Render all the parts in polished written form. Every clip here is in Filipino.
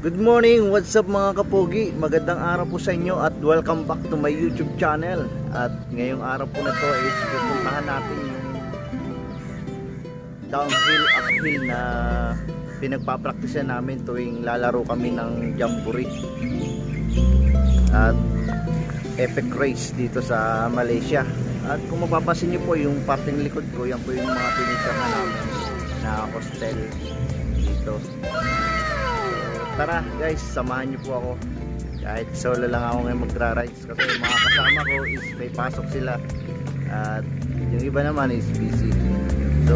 Good morning, what's up mga kapogi? Magandang araw po sa inyo at welcome back to my YouTube channel. At ngayong araw po na to is pupuntahan natin yung downhill, uphill na pinagpapraktisan namin tuwing lalaro kami ng jamboree at epic race dito sa Malaysia. At kung mapapansin nyo po yung parting likod ko, yan po yung mga pinitahan namin na hostel dito. Tara guys, samahan nyo po ako. Kahit solo lang ako ngayon magra-rides kasi yung mga kasama ko is may pasok sila at yung iba naman is busy. So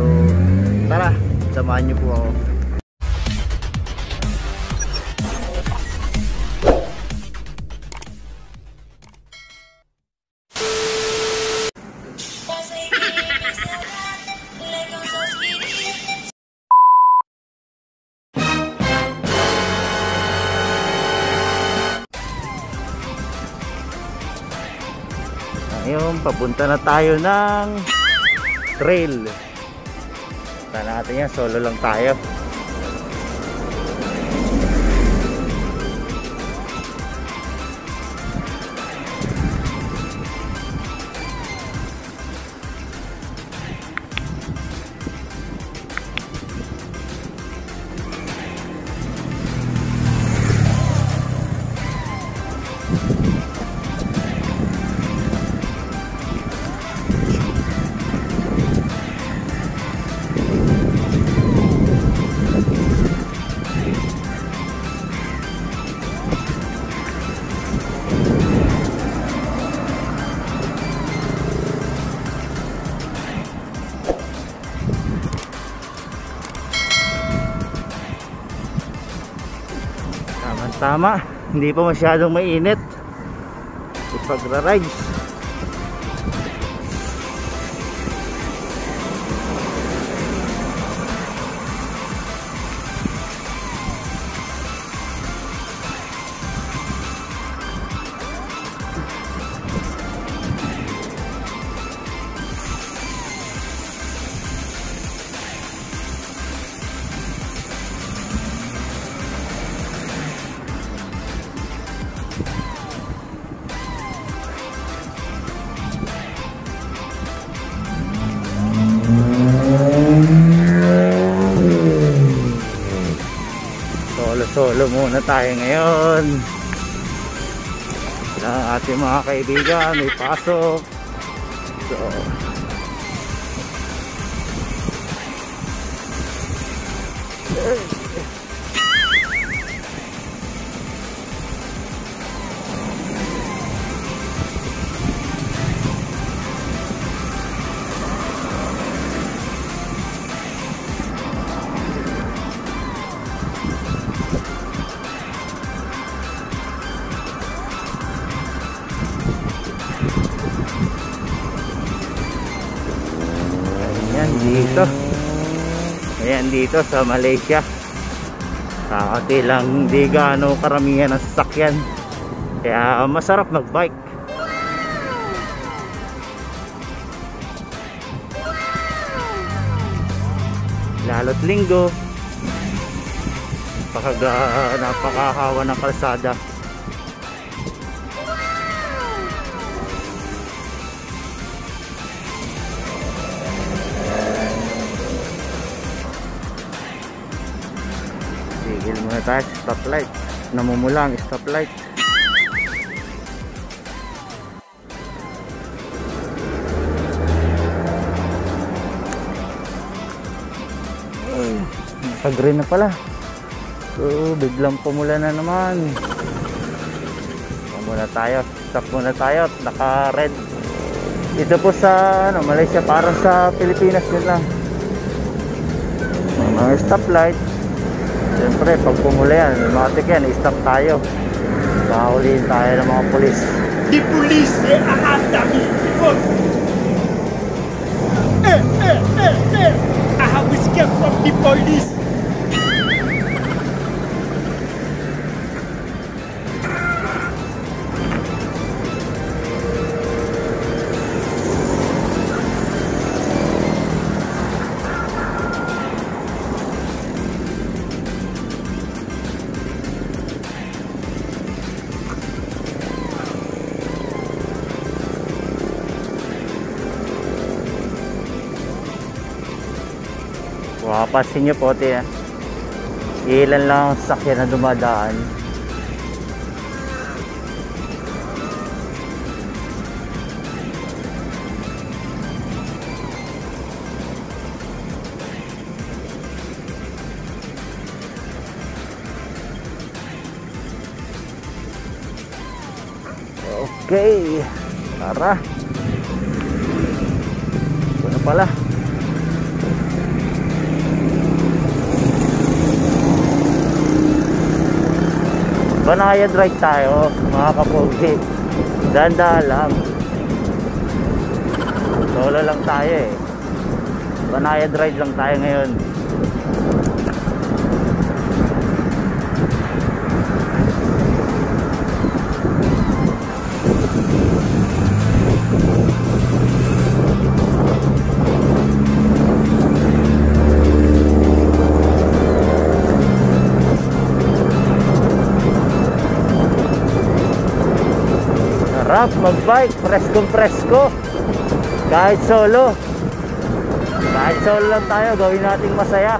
tara, samahan nyo po ako. Ngayon, papunta na tayo ng trail. Punta natin yan, solo lang tayo. Tama, hindi pa masyadong mainit ipagra-rides. Solo muna tayo ngayon. Ang ating mga kaibigan may pasok. So ayan dito sa Malaysia kasi lang hindi gaano karamihan ng sasakyan kaya masarap magbike. Lalo't linggo napakahawa ng kalsada. Tigil muna tayo sa stoplight. Namumula ang stoplight. Naka-green na pala. So biglang pumula na naman. Muna tayo. Stop muna tayo. Naka-red. Ito po sa Malaysia, parang sa Pilipinas yun lang. Mga stoplight. Siyempre, pag pumula yan, automatic yan, i-stop tayo. Mahuliin tayo ng mga polis. The police, they are after me because I have escaped from the police. mapapansin nyo po, ilan lang ang sasakyan na dumadaan. Okay, tara. Ito na pala. Banayad right tayo, mga kapogi. Dahan-dahan lang. Solo lang tayo eh. Banayad ride lang tayo ngayon. Sarap mag-bike, presko kahit solo lang tayo, gawin nating masaya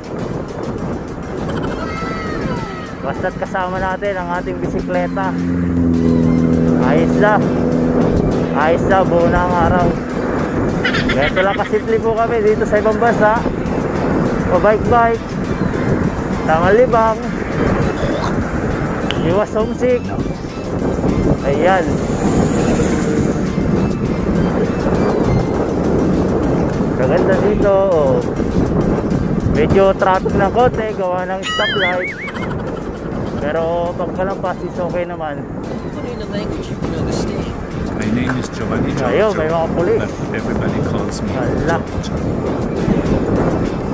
basta't kasama natin ang ating bisikleta. Ayos na, buo na ang araw. Ganito lang kasimple po kami dito sa ibang bansa, pa-bike, tamang libang, iwas homesick. Ayan. Kaganda dito, oh. Medyo traffic ng konti, gawa ng stoplight. Pero pagkalampas is okay naman. My name is Giovanni Ayun, may mga pulis. but everybody calls me Hala. George.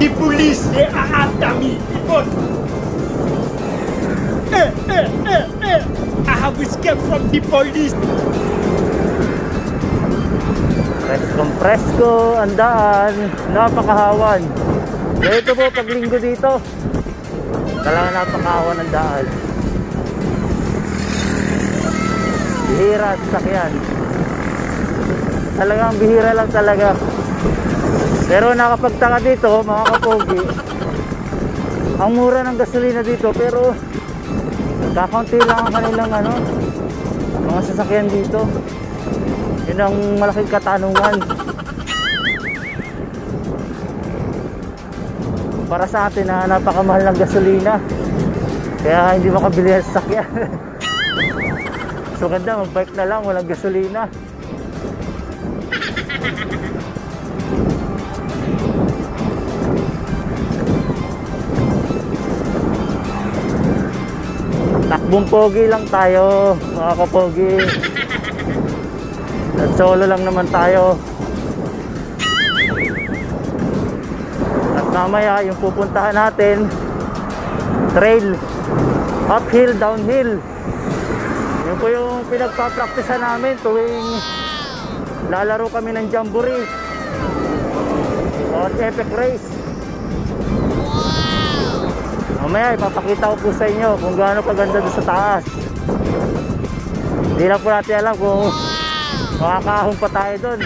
The police, they are after me. But I have escaped from the police. Presko, ang daan, napakahawan. Ito po, pag linggo dito, talaga napakahawan ang daan. Bihira at sakyan. Talagang bihira lang talaga. Pero nakapagtaka dito, mga kapogi, ang mura ng gasolina dito, pero kakaunti lang ang kanilang mga sasakyan dito. Yun ang malaking katanungan para sa atin na napakamahal ng gasolina, kaya hindi makabili ng sasakyan. So ganda, mag-bike na lang, walang gasolina. Takbong pogi lang tayo, mga kapogi. At solo lang naman tayo. At mamaya yung pupuntahan natin, trail, uphill, downhill. Yun po yung pinagpa-practicean namin tuwing lalaro kami ng jamboree o epic race. Mamaya ipapakita ko po sa inyo kung gaano kaganda doon sa taas. Hindi lang po natin alam kung makakahon pa tayo doon,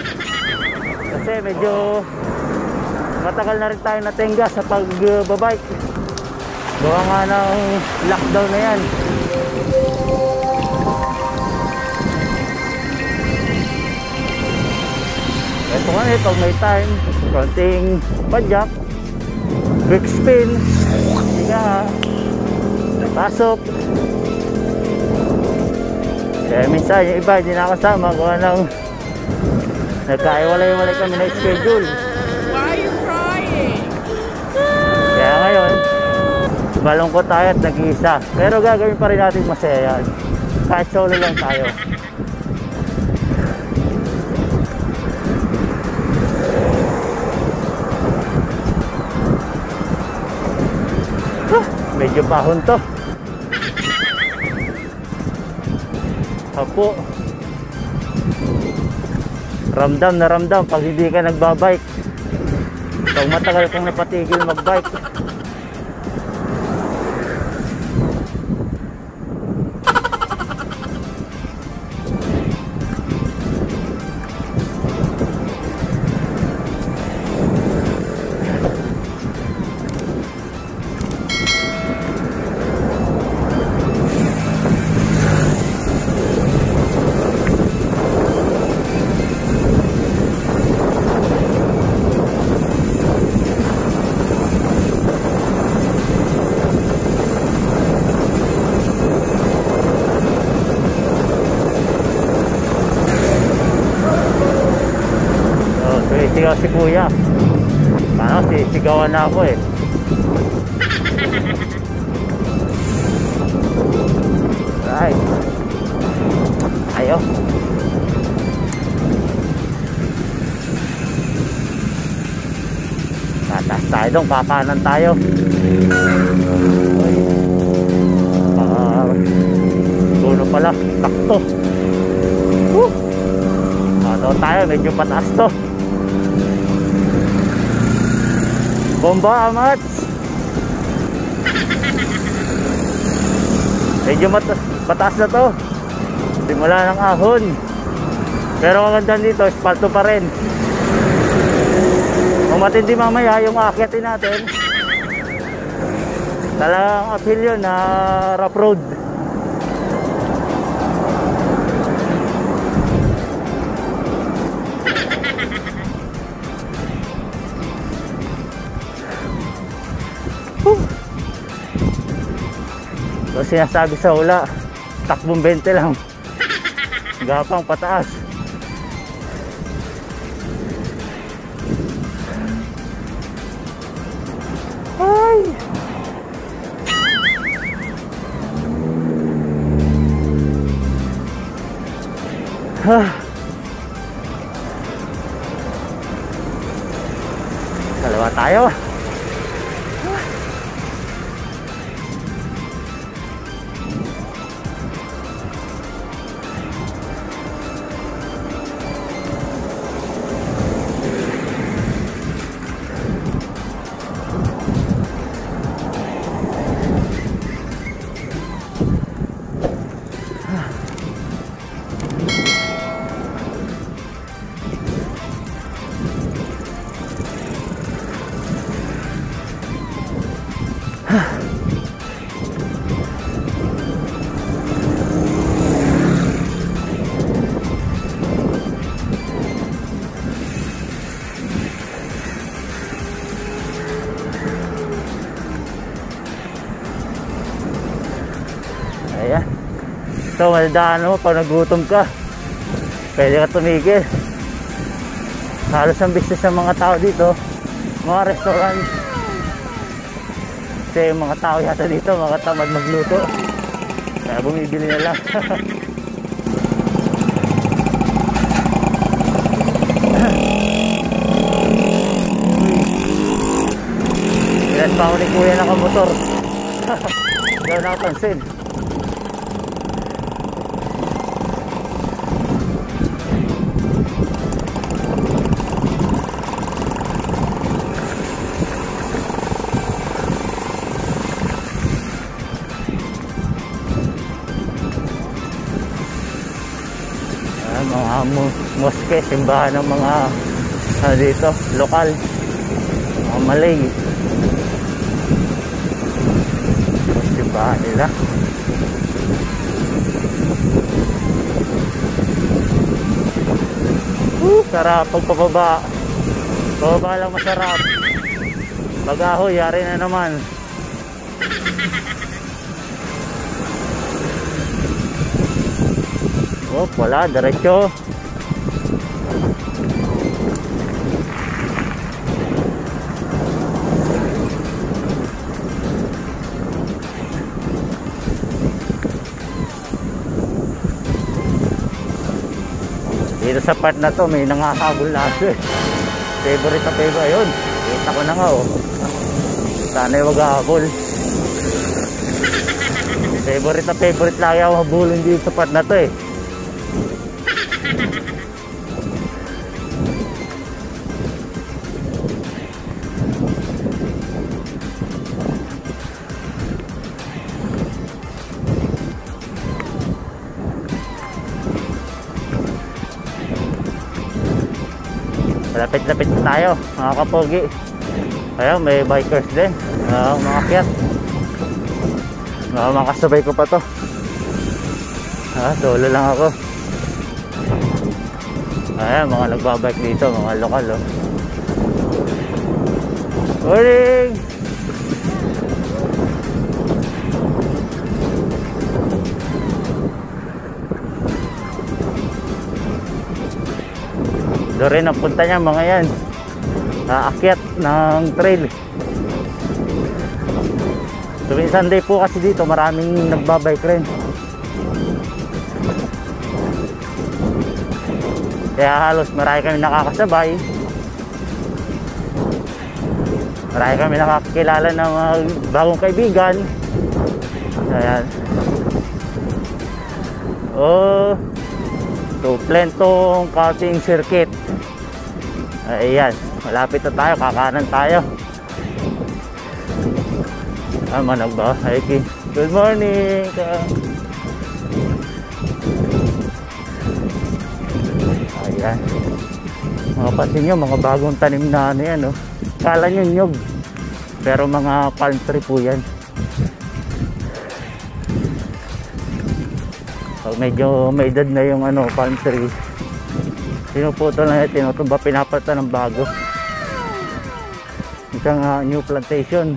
kasi medyo matagal na rin tayo natingga sa pagbabike. Gawa nga ng lockdown na yan. Ito nga pag may time, konting padjak, quick spin, higa, pasok. Kaya minsan yung iba hindi nakasama, gawa ng nagkaiwalay-walay kami na schedule. Why are you crying? Kaya ngayon, malungkot tayo at nag-iisa. Pero gagawin pa rin natin masaya yan. Kahit solo lang tayo. Medyo pahon to. Apo, ramdam na ramdam pag hindi ka nagbabike, pag matagal kang napatigil magbike. sumisigaw si kuya. Ano, sisigawan na ako eh. Right. Ayo. Tatas tayo dong, kakanan tayo. Tulo pala, sakto. Ano tayo, medyo pataas to. Bomba amat. Medyo mataas na to. Simula ng ahon. Pero ang ganda dito, espalto pa rin. Kung matindi mamaya yung aakyatin natin, talagang uphill yun na rough road. So sinasabi sa hula, takbong 20 lang. Gapang pataas. Ay! Kalawa tayo. Ayan. So madadaan mo pag nagutom ka, pwede ka tumigil. Halos ang business ng mga tao dito, mga restaurant. Kasi yung mga tao yata dito, mga tamad magluto, kaya bumibili na lang. Ilan pa ako ni kuya nakamotor. Daw nakapansin. Mga moske, simbahan ng mga dito, lokal, mga Malay. Simbahan nila. Sarap pagpababa. Pababa lang masarap. Pag-ahoy, yari na naman. Oh, wala, diretso. Dito sa part na to, may nangahabol na ito eh. Favorite na favorite. Ayun, kita ko na nga oh. Sana'y wag hahabol. Favorite na favorite lagi ako habulin dito sa part na to eh. Lapit-lapit tayo mga kapogi. Ayun, may bikers din, umakyat. Makasabay ko pa to. Solo lang ako. Ayan, mga nagbabike dito, mga lokal oh. Morning! Doon rin ang punta niya mga yan. aakyat ng trail. Tuwing Sunday po kasi dito maraming nagbabike rin. Kaya halos marami kami nakakasabay. Marami kami nakakakilala ng mga bagong kaibigan. Ayan. Oh, to Plentong Karting Circuit. Ayan, malapit na tayo, kakanan tayo. Manag ba? Hiking. Good morning. Ayan. Mapapansin nyo, mga bagong tanim na ano yan, oh. Kala nyo nyug, pero mga palm tree po yan. Pag medyo may edad na yung ano, palm tree, pinuputol na yan, tinutumba, pinapata ng bago. Isang new plantation.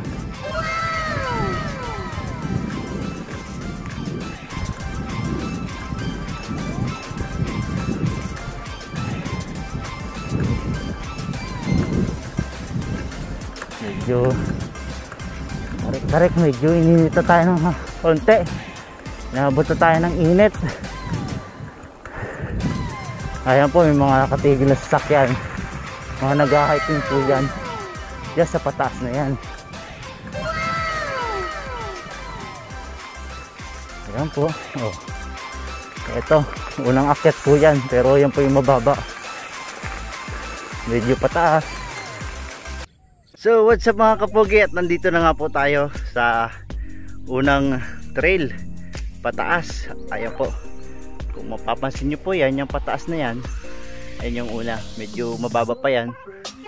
Medyo tarik-tarik, medyo ininita tayo ng konti. Naabot na tayo ng init. Ayan po, may mga nakatigil na sasakyan, mga nag-hiking po yan. Diyan sa pataas na yan. Ayan po. Oh. Ito, unang akyat po yan, pero yan po yung mababa. Medyo pataas. So what's up mga kapogi, at nandito na nga po tayo sa unang trail pataas. Ayan po, kung mapapansin nyo po yan, yung pataas na yan, ayan yung una, medyo mababa pa yan.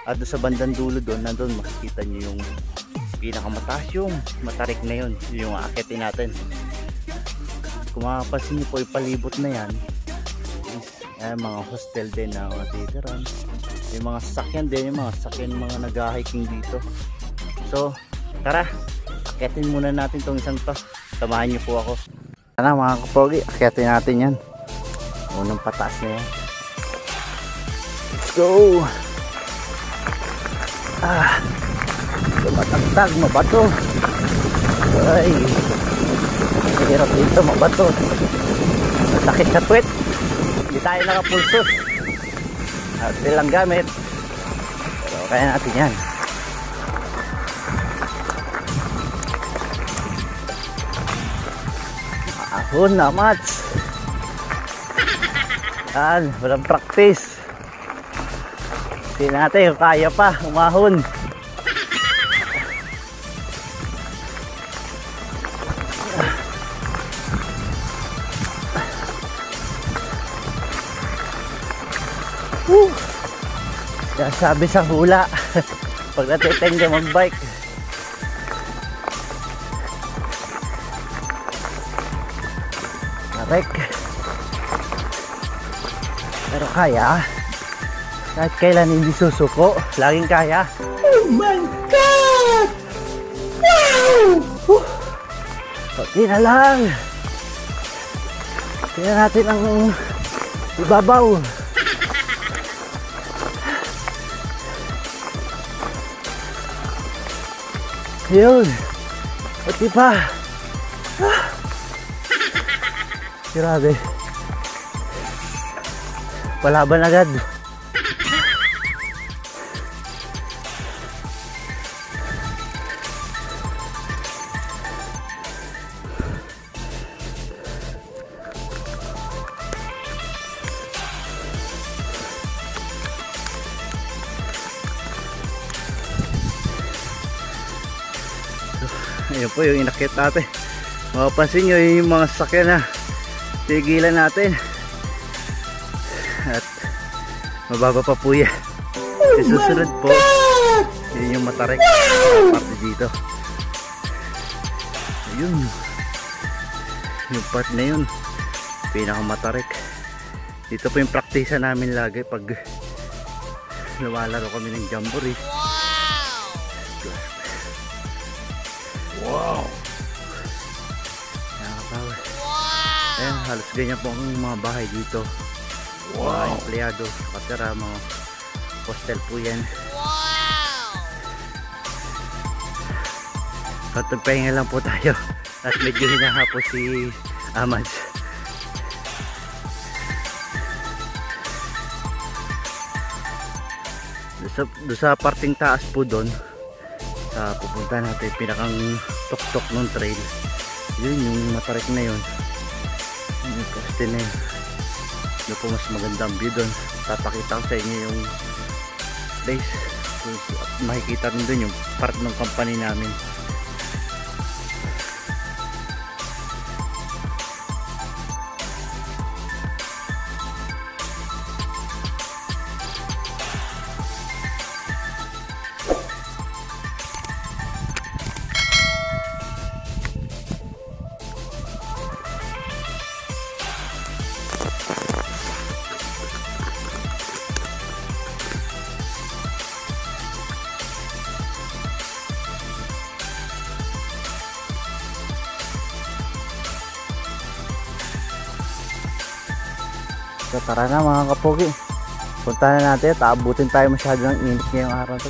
At doon sa bandang dulo doon, nandun makikita nyo yung pinakamataas, yung matarik na yun, yung aakitin natin. Kung mapapansin nyo po yung palibot na yan, ayan, mga hostel din na matitiran. Yung mga sasakyan din, yung mga sasakyan, mga nag-hiking dito. So tara, akitin muna natin tong isang to. Samahan nyo po ako. Tara mga kapogi, akitin natin yan. Unang pataas na yan. Let's go. Matagtag, mabato. Ay, mahirap dito, mabato. Sakit sa puwet. Hindi tayo nakapulsos at silang gamit, pero kaya natin yan. Ahon na mats. Yan, walang practice. Hindi natin kaya pa umahon. Yan sabi sa hula pag natitengga magbike. Tarik, pero kaya kahit kailan, hindi susuko, laging kaya. Oh my God! Wow! Pati na lang, tingnan natin ang ibabaw. Yun, pati pa. Grabe, palaban agad. Ayun po yung inakyat natin. Mapapansin nyo yung mga sasakyan na tigilan natin. At mababa pa po yan. Susunod po, yun yung matarik parte dito. Ayun, yung part na yun, pinakamatarik. Dito po yung praktisa namin lagi pag lumalaro kami ng jamboree. Wow! Nakakatawa. Ayan, halos ganyan po ang mga bahay dito. Mga empleyado, katira, mga hostel po yan. Patagpahinga lang po tayo at medyo hinahapos si Amads. Doon sa parting taas po doon sa pupunta natin pinakang tuktok ng trail, yun yung matarik na yun, yung poste na yun. Doon po mas magandang view doon. Papakita ko sa inyo yung place. Makikita rin doon yung part ng company namin. So tara na mga kapogi, punta na natin at aabutin tayo masyado ng init ngayong araw to.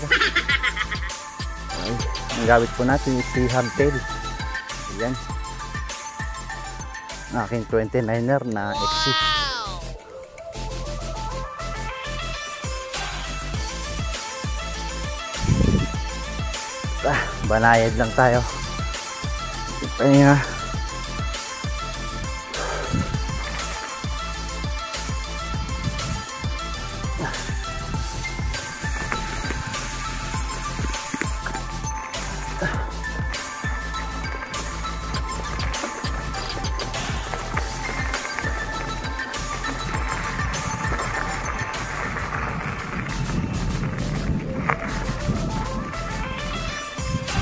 Ay, ang gamit po natin is si hardtail. Ayan, aking 29er na XC. Banayad lang tayo. Pahinga.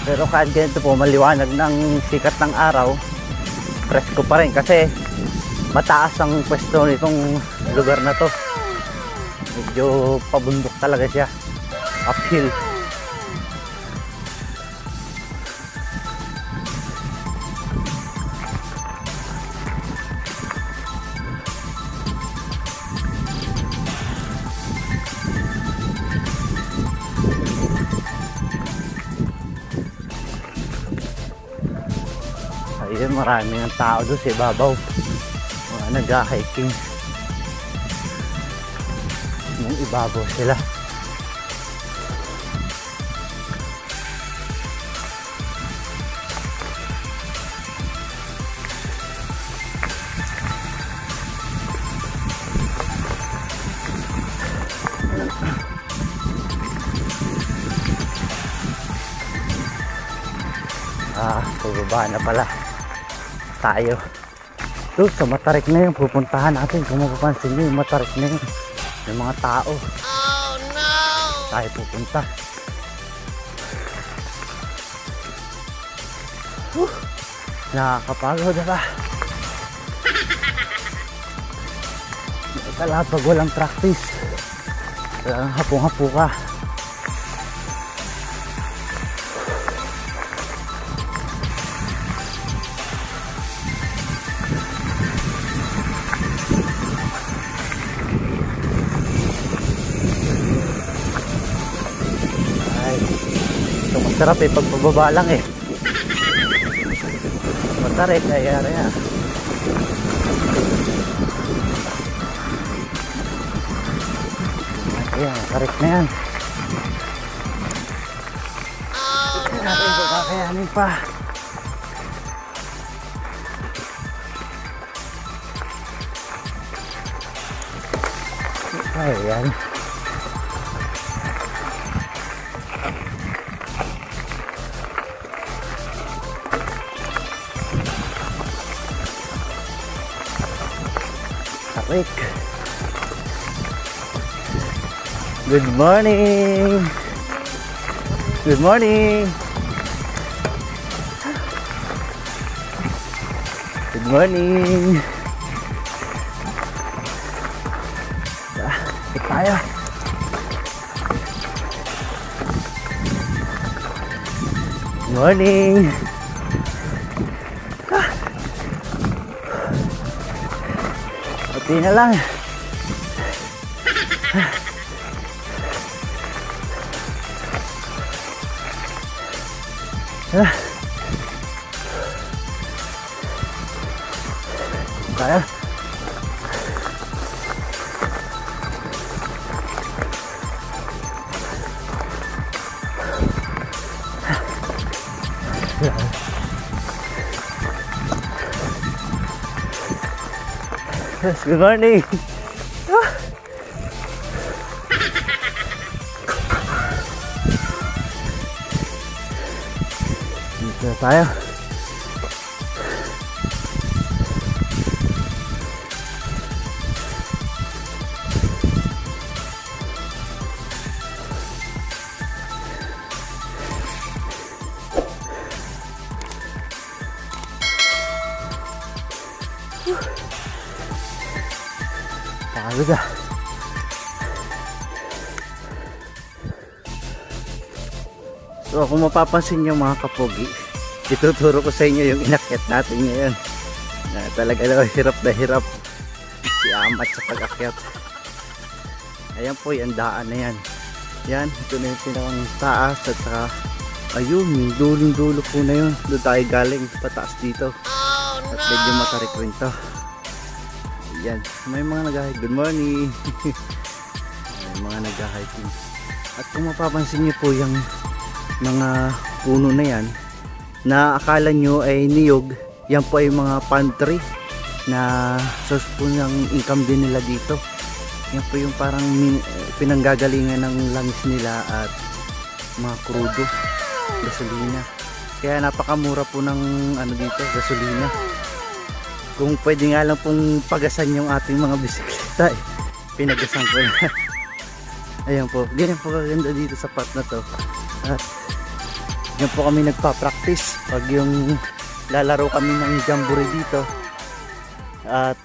Pero kahit ganito po maliwanag ng sikat ng araw, presko pa rin kasi mataas ang pwesto nitong lugar na to. Medyo pabundok talaga siya, uphill. Ayun, maraming ang tao doon sa ibabaw, mga nag-hiking. Yung ibabaw sila. Pababa na pala tayo. Doon sa matarik na yun pupuntahan natin. Kung mapapansin nyo yung matarik na yun, yung mga tao. Oh no! Tayo pupunta. Nakakapagod na ba? Kala pag walang practice, kailangan hapong-hapo ka. Masarap eh pag pababa lang eh. Matarik kaya yan. Ayan, matarik na yan. Hindi natin ito kakayanin pa. Ayan. Good morning. Good morning. Good morning. Ikot tayo. Good morning. Pati na lang. tayo. Yes, good morning. Dito tayo. Pagod ah. So kung mapapansin nyo mga kapogi, ituturo ko sa inyo yung inakyat natin ngayon na talaga na hirap si Amat sa pag-akyat. Ayan po yung daan na yan. Yan, ito na yung pinakang taas at saka ayun, yung dulong-dulo po na yun. Doon tayo galing pataas dito. At medyo matarik rin to. Yan, may mga nag-hike. Good morning. May mga nag-hiking. At kung mapapansin nyo po yung mga puno na yan, na akala nyo ay niyog, yan po ay mga pantry na source po ng income din nila dito. Yan po yung parang pinanggagalingan ng langis nila at mga krudo, gasolina. Kaya napakamura po ng ano dito, gasolina. Kung pwede nga lang pong pagasan yung ating mga bisikleta pinagasan ko na. Ayan po, ganyan po kaganda dito sa part na to. At yan po kami nagpa-practice pag yung lalaro kami ng jamboree dito at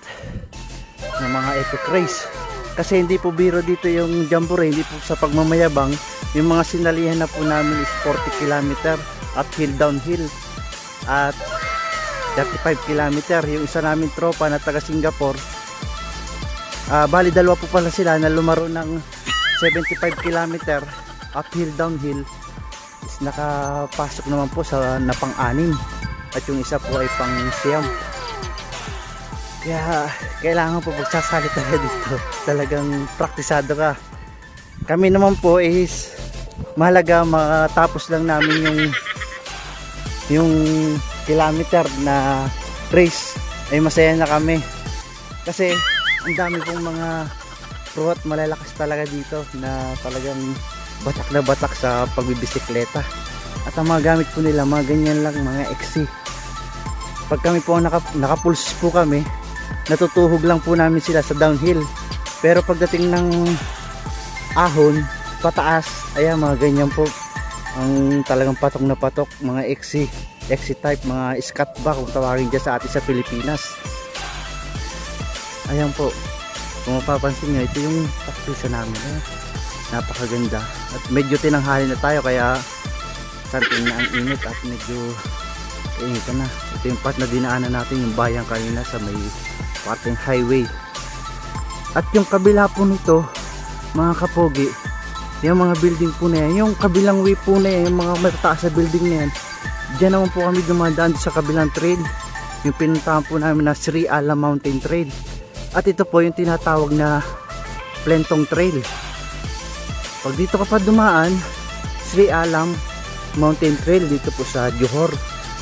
ng mga epic race. Kasi hindi po biro dito yung jamboree, hindi po sa pagmamayabang. Yung mga sinalihan na po namin is 40 km uphill downhill at 35 km. Yung isa namin tropa na taga Singapore, bali dalawa po pala sila na lumaro ng 75 km uphill downhill, is nakapasok naman po sa napang-anim at yung isa po ay pang-siyam. Kaya kailangan po pagsasali tayo dito, talagang praktisado ka. Kami naman po is mahalaga matapos lang namin yung kilometer na race ay masaya na kami kasi ang dami pong mga pro at malalakas talaga dito na talagang batak na batak sa pagbibisikleta. At ang mga gamit po nila mga ganyan lang, mga XC. Pag kami po nakapulse po kami, natutuhog lang po namin sila sa downhill, pero pagdating ng ahon pataas, ayan mga ganyan po ang talagang patok na patok, mga XC type, mga scat ba kung tawagin dyan sa atin sa Pilipinas. Ayan po, kung mapapansin nyo, ito yung practice namin. Napakaganda at medyo tinanghali na tayo kaya something na ang init at medyo initan na. Ito yung part na dinaanan natin, yung bayan kanina sa may parting highway. At yung kabila po nito mga kapogi, yung mga building po na yan, yung kabilang way po na yan, yung mga matataas sa building na yan, dyan naman po kami dumadaan sa kabilang trail, yung pinuntahan po namin na Sri Alam Mountain Trail. At ito po yung tinatawag na Plentong Trail. Pag dito ka pa dumaan, Sri Alam Mountain Trail dito po sa Johor.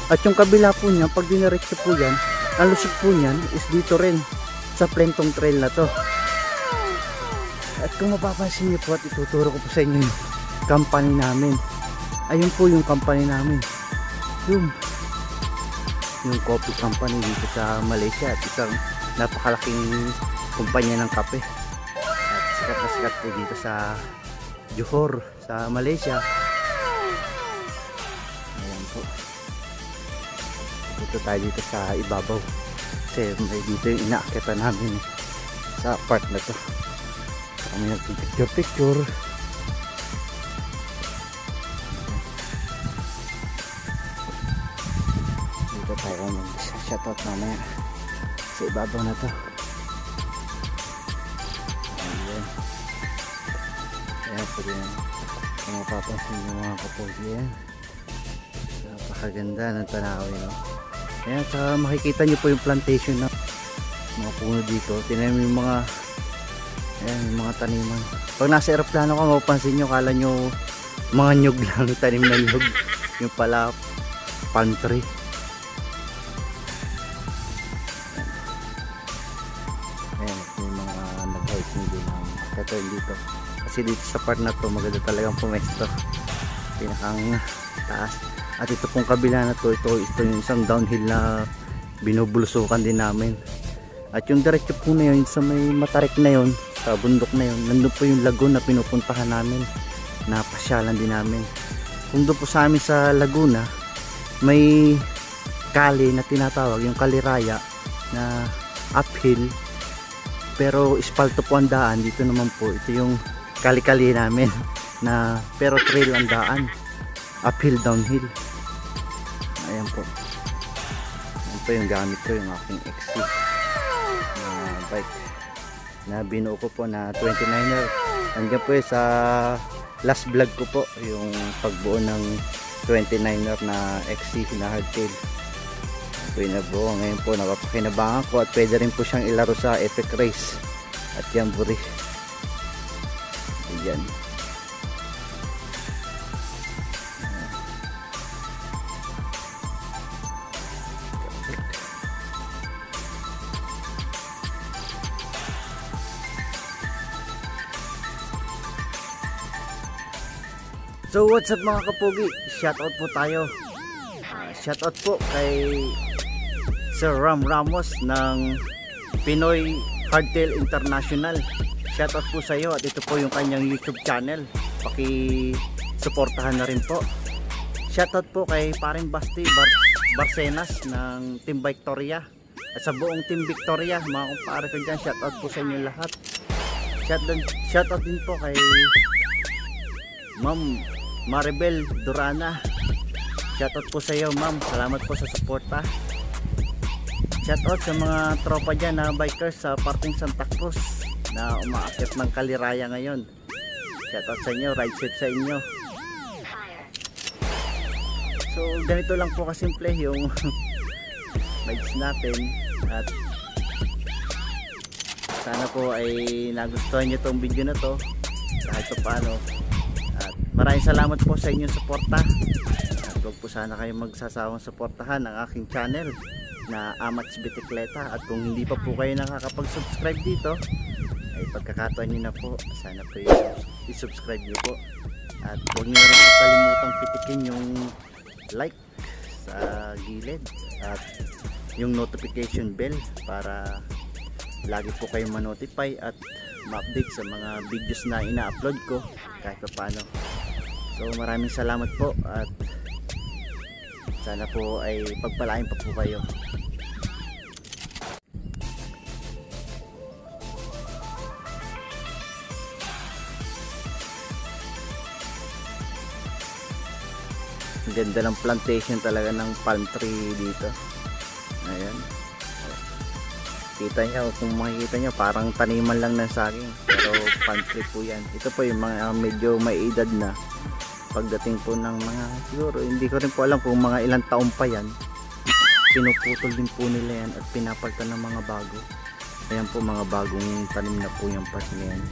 At yung kabila po niya, pag diniretso po yan, ang lusot po niyan is dito rin sa Plentong Trail na to. At kung mapapansin niyo po at ituturo ko po sa inyo yung company namin, ayun po yung company namin, yung coffee company dito sa Malaysia at isang napakalaking kumpanya ng kape at sikat na sikat po dito sa Johor sa Malaysia. Ayan po, dito tayo dito sa ibabaw kasi may dito yung inaakyatan namin sa part na to. Kami nagpipicture. Dito tayo mag-shoutout mamaya sa ibabaw na to. Ayan. Ayan po din. Kung mapapansin yung mga kapogi yan, napakaganda ng tanawin, no? Ayan, saka makikita nyo po yung plantation na mga puno dito. Tingnan mo yung mga ayan, yung mga taniman. Pag nasa aeroplano ka, mapapansin nyo, kala nyo mga nyug lang, tanim na nyug. Yung pala palm tree. Ayan, yung mga nag-hiking din ang akyatin dito. Kasi dito sa part na to, maganda talagang pumesto. Pinakang taas. At ito pong kabila na to, ito yung isang downhill na binubulusukan din namin. At yung diretso po na yun, sa may matarik na yun, sa bundok na yun, nandun po yung lagoon na pinupuntahan namin, na pasyalan din namin. Kung doon po sa amin sa Laguna, may kali na tinatawag, yung Kaliraya, na uphill, pero ispalto po ang daan. Dito naman po, ito yung kali-kali namin, na pero trail ang daan, uphill, downhill. Ayan po. Ayan po yung gamit ko, yung aking XC na bike na binuo ko po na 29er. Nandiyan po sa last vlog ko po yung pagbuo ng 29er na XC na hardtail. Po yung nabuo. Ngayon po napapakinabangan ko at pwede rin po siyang ilaro sa Epic Race at Jamboree. Ayan. So what's up mga kapogi, shoutout po tayo. Shoutout po kay Sir Ram Ramos ng Pinoy Hardtail International. Shoutout po sa iyo at ito po yung kanyang YouTube channel. Paki-suportahan na rin po. Shoutout po kay Paring Basti Barcenas ng Team Victoria. At sa buong Team Victoria, mga kumpare ko dyan, shoutout po sa inyo lahat. Shoutout din po kay Ma'am Maribel Durana. Shoutout po sa iyo, ma'am. Salamat po sa suporta. Shoutout sa mga tropa dyan na bikers sa parting Santa Cruz na umaakyat ng Kaliraya ngayon. Shoutout sa inyo, ride safe sa inyo. So ganito lang po kasimple yung rides natin. At sana po ay nagustuhan nyo tong video na to kahit pa paano. Maraming salamat po sa inyong suporta. At huwag po sana kayong magsasawang suportahan ang aking channel na Amats Bitikleta. At kung hindi pa po kayo nakakapag-subscribe dito, ay pagkakataon nyo na po. Sana po i-subscribe nyo po. At huwag nyo rin po kalimutang pitikin yung like sa gilid at yung notification bell para lagi po kayong ma-notify at ma-update sa mga videos na ina-upload ko kahit pa paano. So maraming salamat po at sana po ay pagpalain pa po kayo. Ang ganda ng plantation talaga ng palm tree dito. Ayan. Kita nyo, kung makikita nyo, parang taniman lang ng saging, pero palm tree po yan. Ito po yung mga medyo may edad na. Pagdating po ng mga, siguro hindi ko rin po alam kung mga ilang taon pa yan, pinuputol din po nila yan at pinapalitan ng mga bago. Ayan po, mga bagong tanim na po yung part na yan.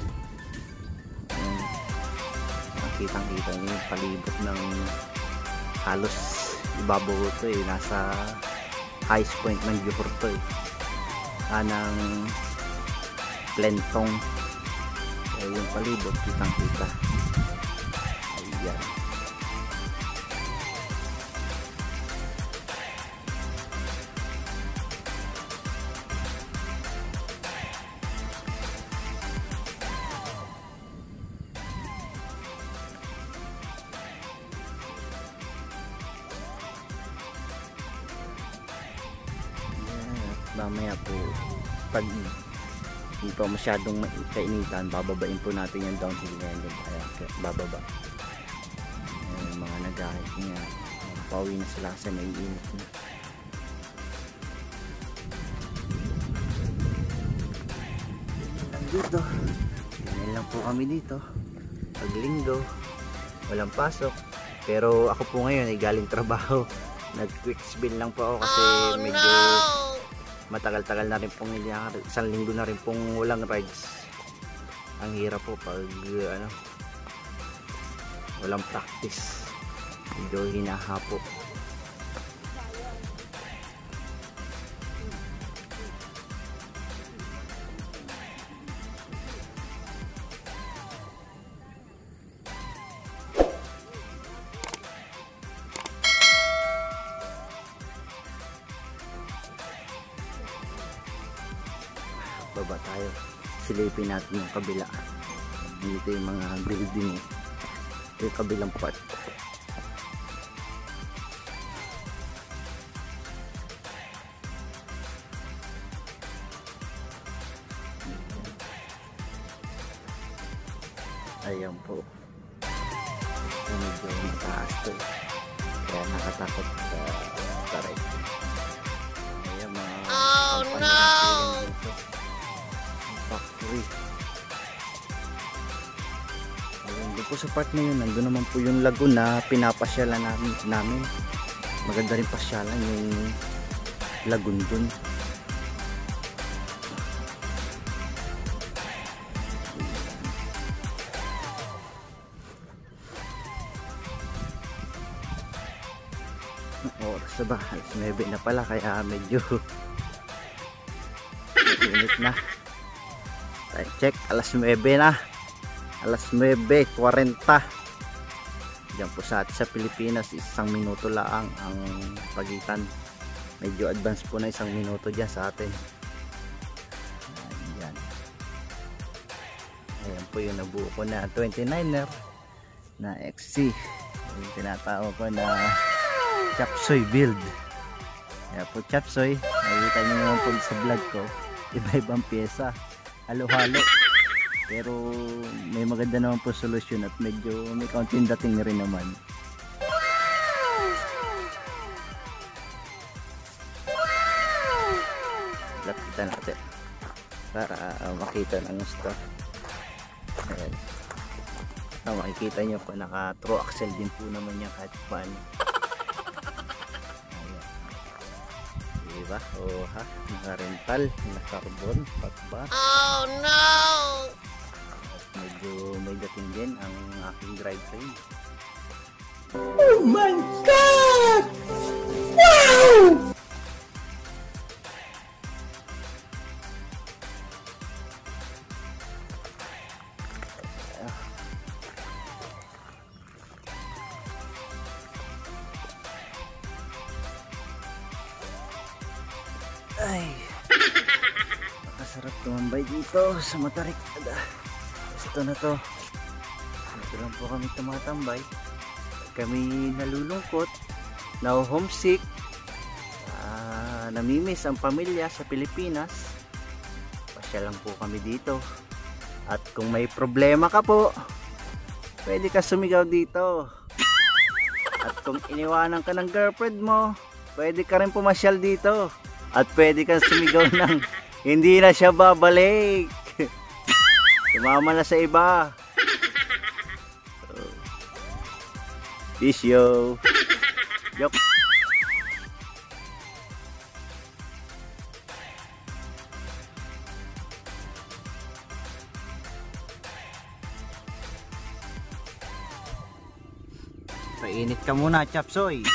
Kitang kita nyo yung palibot ng halos ibabaw ito eh, nasa highest point ng Johor to eh, ng Plentong. Yung palibot kitang kita. Ayan. Mamaya po pag hindi pa masyadong kainitan, bababain po natin yung downhill ngayon. Kaya bababa. Yung mga nag-ahit niya, pauwi na sila kasi may init na. Dito ganyan lang po kami dito pag linggo, walang pasok, pero ako po ngayon ay galing trabaho. Nag quick spin lang po ako kasi medyo matagal-tagal na rin pong nangyari, isang linggo na rin pong walang rides. Ang hirap po pag walang practice, medyo hinahapo. Baba tayo, silipin natin yung kabila. Dito yung mga building, ito yung kabilang part. Ayan po, medyo mataas to, kaya nakatakot sa taray. Ayan mga factory. Ayun, doon po sa part na yun, nandun naman po yung lagoon na pinapasyalan namin. Maganda rin pasyalan yung lagoon dun. Oras na ba? Alas 9 na pala, kaya medyo init na. Time check, alas 9 na. Alas 9:40. Diyan po sa atin sa Pilipinas, 1 minuto lang ang pagitan. Medyo advance po na 1 minuto dyan sa atin. Ayan. Ayan po yung nabuo ko na 29er na XC. Yung tinatawag ko na Chapsoy build. Ayan po Chapsoy. Nakikita nyo naman po sa vlog ko. Iba-ibang pyesa. Halo-halo. Pero may maganda naman po solusyon at medyo may kaunting dating rin naman. Lapitan natin para makita ng gusto. Ayan. Makikita nyo po, naka true axle din po naman yan kahit paano. Diba? O ha, naka-rental, naka-carbon, patba. Oh no! At medyo may dating din ang aking drivetrain. Oh my God! Wow! Ay, nakasarap tumambay dito sa Matarik. Gusto na to. Dito lang po kami tumatambay. Kami nalulungkot, na homesick, namimiss ang pamilya sa Pilipinas. Pasya lang po kami dito. At kung may problema ka po, pwede ka sumigaw dito. At kung iniwanan ka ng girlfriend mo, pwede ka rin pumasyal dito. At pwede kang sumigaw ng hindi na siya babalik. Sumama na sa iba. Peace yo. Joke. Painit ka muna, Chapsoy.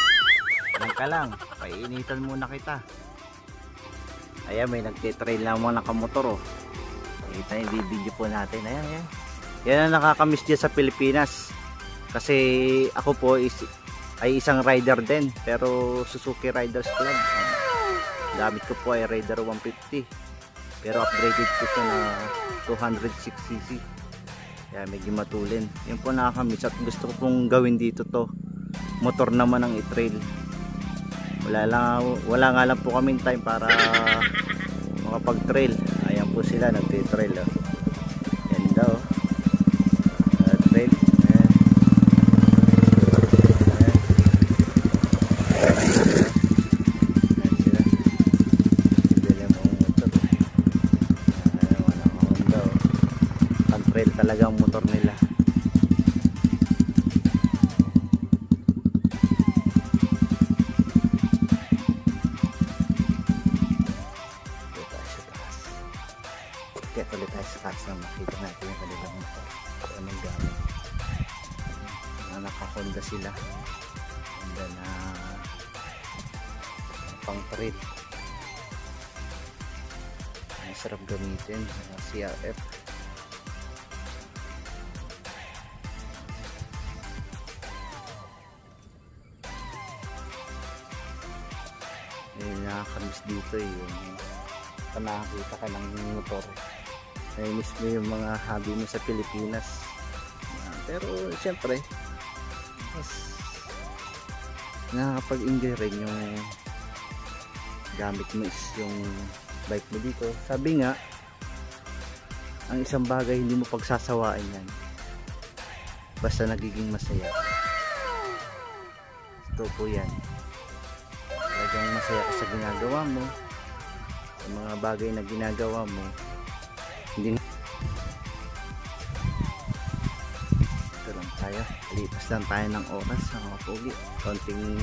Yan ka lang. Painitan muna kita. Ayan, may nagtitrail na mga nakamotor oh. Kita yung video po natin. Ayan, ayan. Yan ang nakakamiss dyan sa Pilipinas. Kasi ako po ay isang rider din. Pero Suzuki Riders Club. Gamit ko po ay Raider 150. Pero upgraded ko siya na 206cc. Kaya medyo matulin. Yan po nakakamiss. At gusto ko pong gawin dito to. Motor naman ang i-trail. Wala nga lang po kaming time para makapag-trail. Ayan po sila nagti-trail oh. Yan daw trail. Ayan. Ayan sila. Bili mo ang motor. Ayan, walang Honda oh. Ang trail talaga ang motor nila. Akyat ulit tayo sa taas na makita natin yung kanilang motor. Kung anong gamit. Naka-Honda sila. Honda na pang trail. Ang sarap gamitin. CRF. Nakakamiss dito yung nakakita ka ng motor. Namiss mo yung mga hobby mo sa Pilipinas. Pero siyempre mas nakakapag-enjoy rin yung gamit mo is yung bike mo dito. Sabi nga, ang isang bagay hindi mo pagsasawain yan basta nagiging masaya. Ito po yan. Talagang masaya ka sa ginagawa mo, sa mga bagay na ginagawa mo. Hindi ito lang tayo, lipas lang tayo ng oras mga pogi. Konting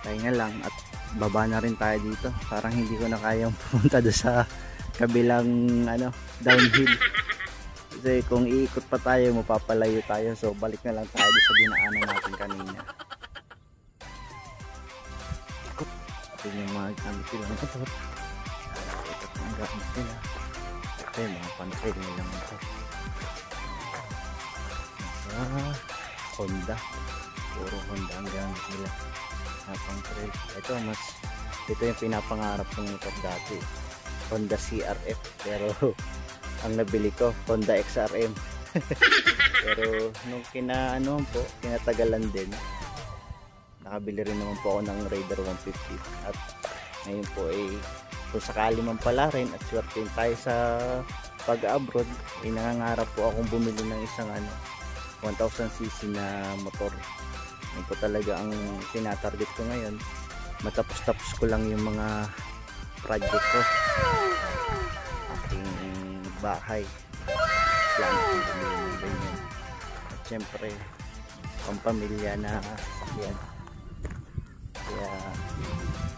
pahinga lang at baba na rin tayo dito. Parang hindi ko na kayang pumunta doon sa kabilang downhill kasi kung iikot pa tayo mapapalayo tayo. So balik na lang tayo sa dinaanan natin kanina. Yung mga gamit nila ito ang gamit nila ito yung mga pan-trail nilang ito Honda, puro Honda ang gamit nila na pang-trail. Ito yung pinapangarap kong motor dati, Honda CRF, pero ang nabili ko Honda XRM. Pero nung kinatagalan din, nakabili rin naman po ako ng Raider 150 at ngayon po kung sakali man pala rin at swertein tayo sa pag-abroad, nangangarap po akong bumili ng isang 1000cc na motor. Yun po talaga ang tinatarget ko ngayon. Matapos-tapos ko lang yung mga project ko, aking bahay, plan ko bumili ng ganyan at syempre pampamilya na sasakyan. Kaya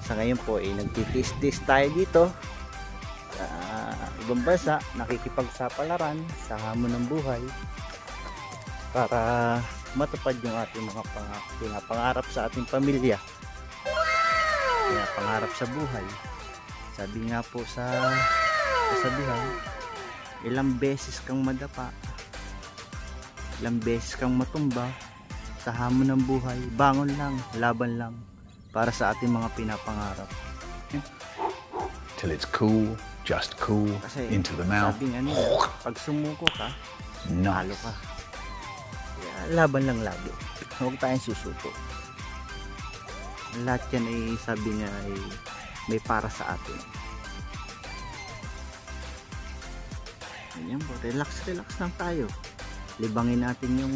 sa ngayon po nagtitiis-tiis tayo dito sa ibang bansa, nakikipagsapalaran sa hamon ng buhay para matupad yung ating mga pinapangarap sa ating pamilya, pinapangarap sa buhay. Sabi nga po sa kasabihan, ilang beses kang madapa, ilang beses kang matumba, sa hamon ng buhay, bangon lang, laban lang para sa ating mga pinapangarap. Till it's cool, just cool, kasi into the mouth. Sabi nga nila, pag sumuko ka, talo ka. Kaya laban lang lagi. Huwag tayong susuko. Lahat yan sabi nga may para sa atin. Ganyan po, relax lang tayo. Libangin natin yung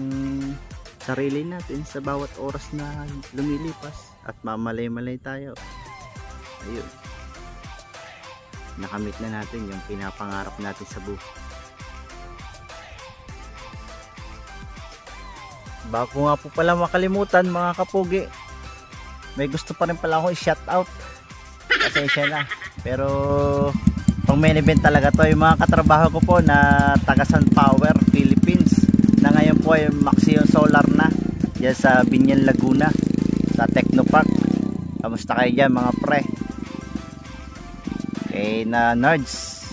sarili natin sa bawat oras na lumilipas at mamalay-malay tayo. Ayun, nakamit na natin yung pinapangarap natin sa buhay. Bago nga po pala makalimutan mga kapugi, may gusto pa rin pala akong i-shoutout. Pasensya na, pero pang main event talaga to. Yung mga katrabaho ko po na taga Sun Power Philippines na ngayon po ay Maxion Solar na dyan sa Binyan, Laguna, sa Technopark. Kamusta kayo dyan mga pre? Na Nerds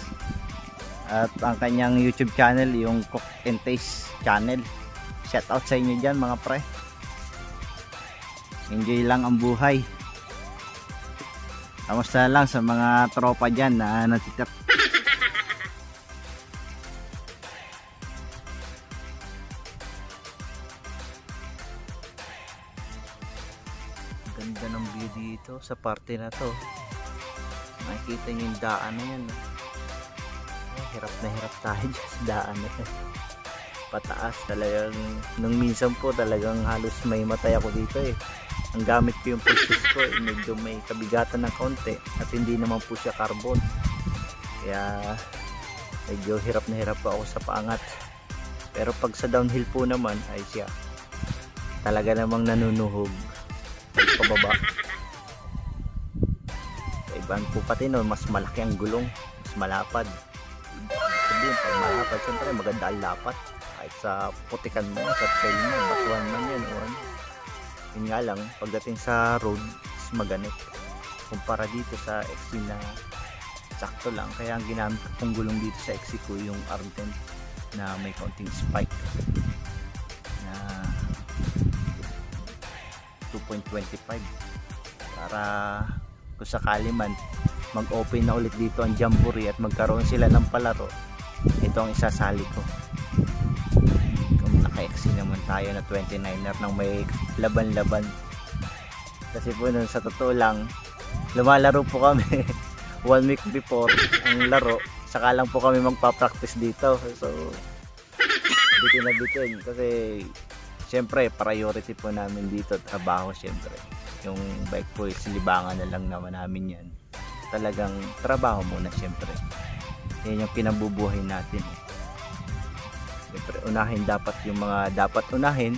at ang kanyang YouTube channel, yung Cook and Taste channel. Shout out sa inyo dyan mga pre. Enjoy lang ang buhay. Kamusta lang sa mga tropa dyan na natitip. Ganda ng view dito sa parte na to. Makikita nyo yung daan na yan. Hirap na hirap tayo dyan sa daan na yan. Pataas talagang, nung minsan po talagang halos may matay ako dito Ang gamit ko yung pulses ko medyo may kabigatan ng konti at hindi naman po siya carbon. Kaya medyo hirap na hirap po ako sa paangat. Pero pag sa downhill po naman ay siya talaga namang nanunuhog pababa. Sa ibang po pati no, mas malaki ang gulong, mas malapad. Sabihin, pag malapad, syempre maganda ang lapat. Kahit sa putikan mo, sa trail mo, batuan man yan. O ano. Yun nga lang, pagdating sa road, is maganit. Kumpara dito sa XC na sakto lang. Kaya ang ginamit kong gulong dito sa XC ko yung Ardent na may konting spike na 2.25 para kung sakali man mag-open na ulit dito ang Jamboree at magkaroon sila ng palaro, ito ang isasali ko. Kung naka-XC naman tayo na 29er nang may laban-laban, kasi po nun sa totoo lang lumalaro po kami 1 week before ang laro, saka lang po kami magpa-practice dito. So bitin na bitin kasi syempre priority po namin dito trabaho. Syempre yung bike po silibangan na lang naman namin yan, talagang trabaho muna. Syempre yan yung kinabubuhay natin. Syempre unahin dapat yung mga dapat unahin.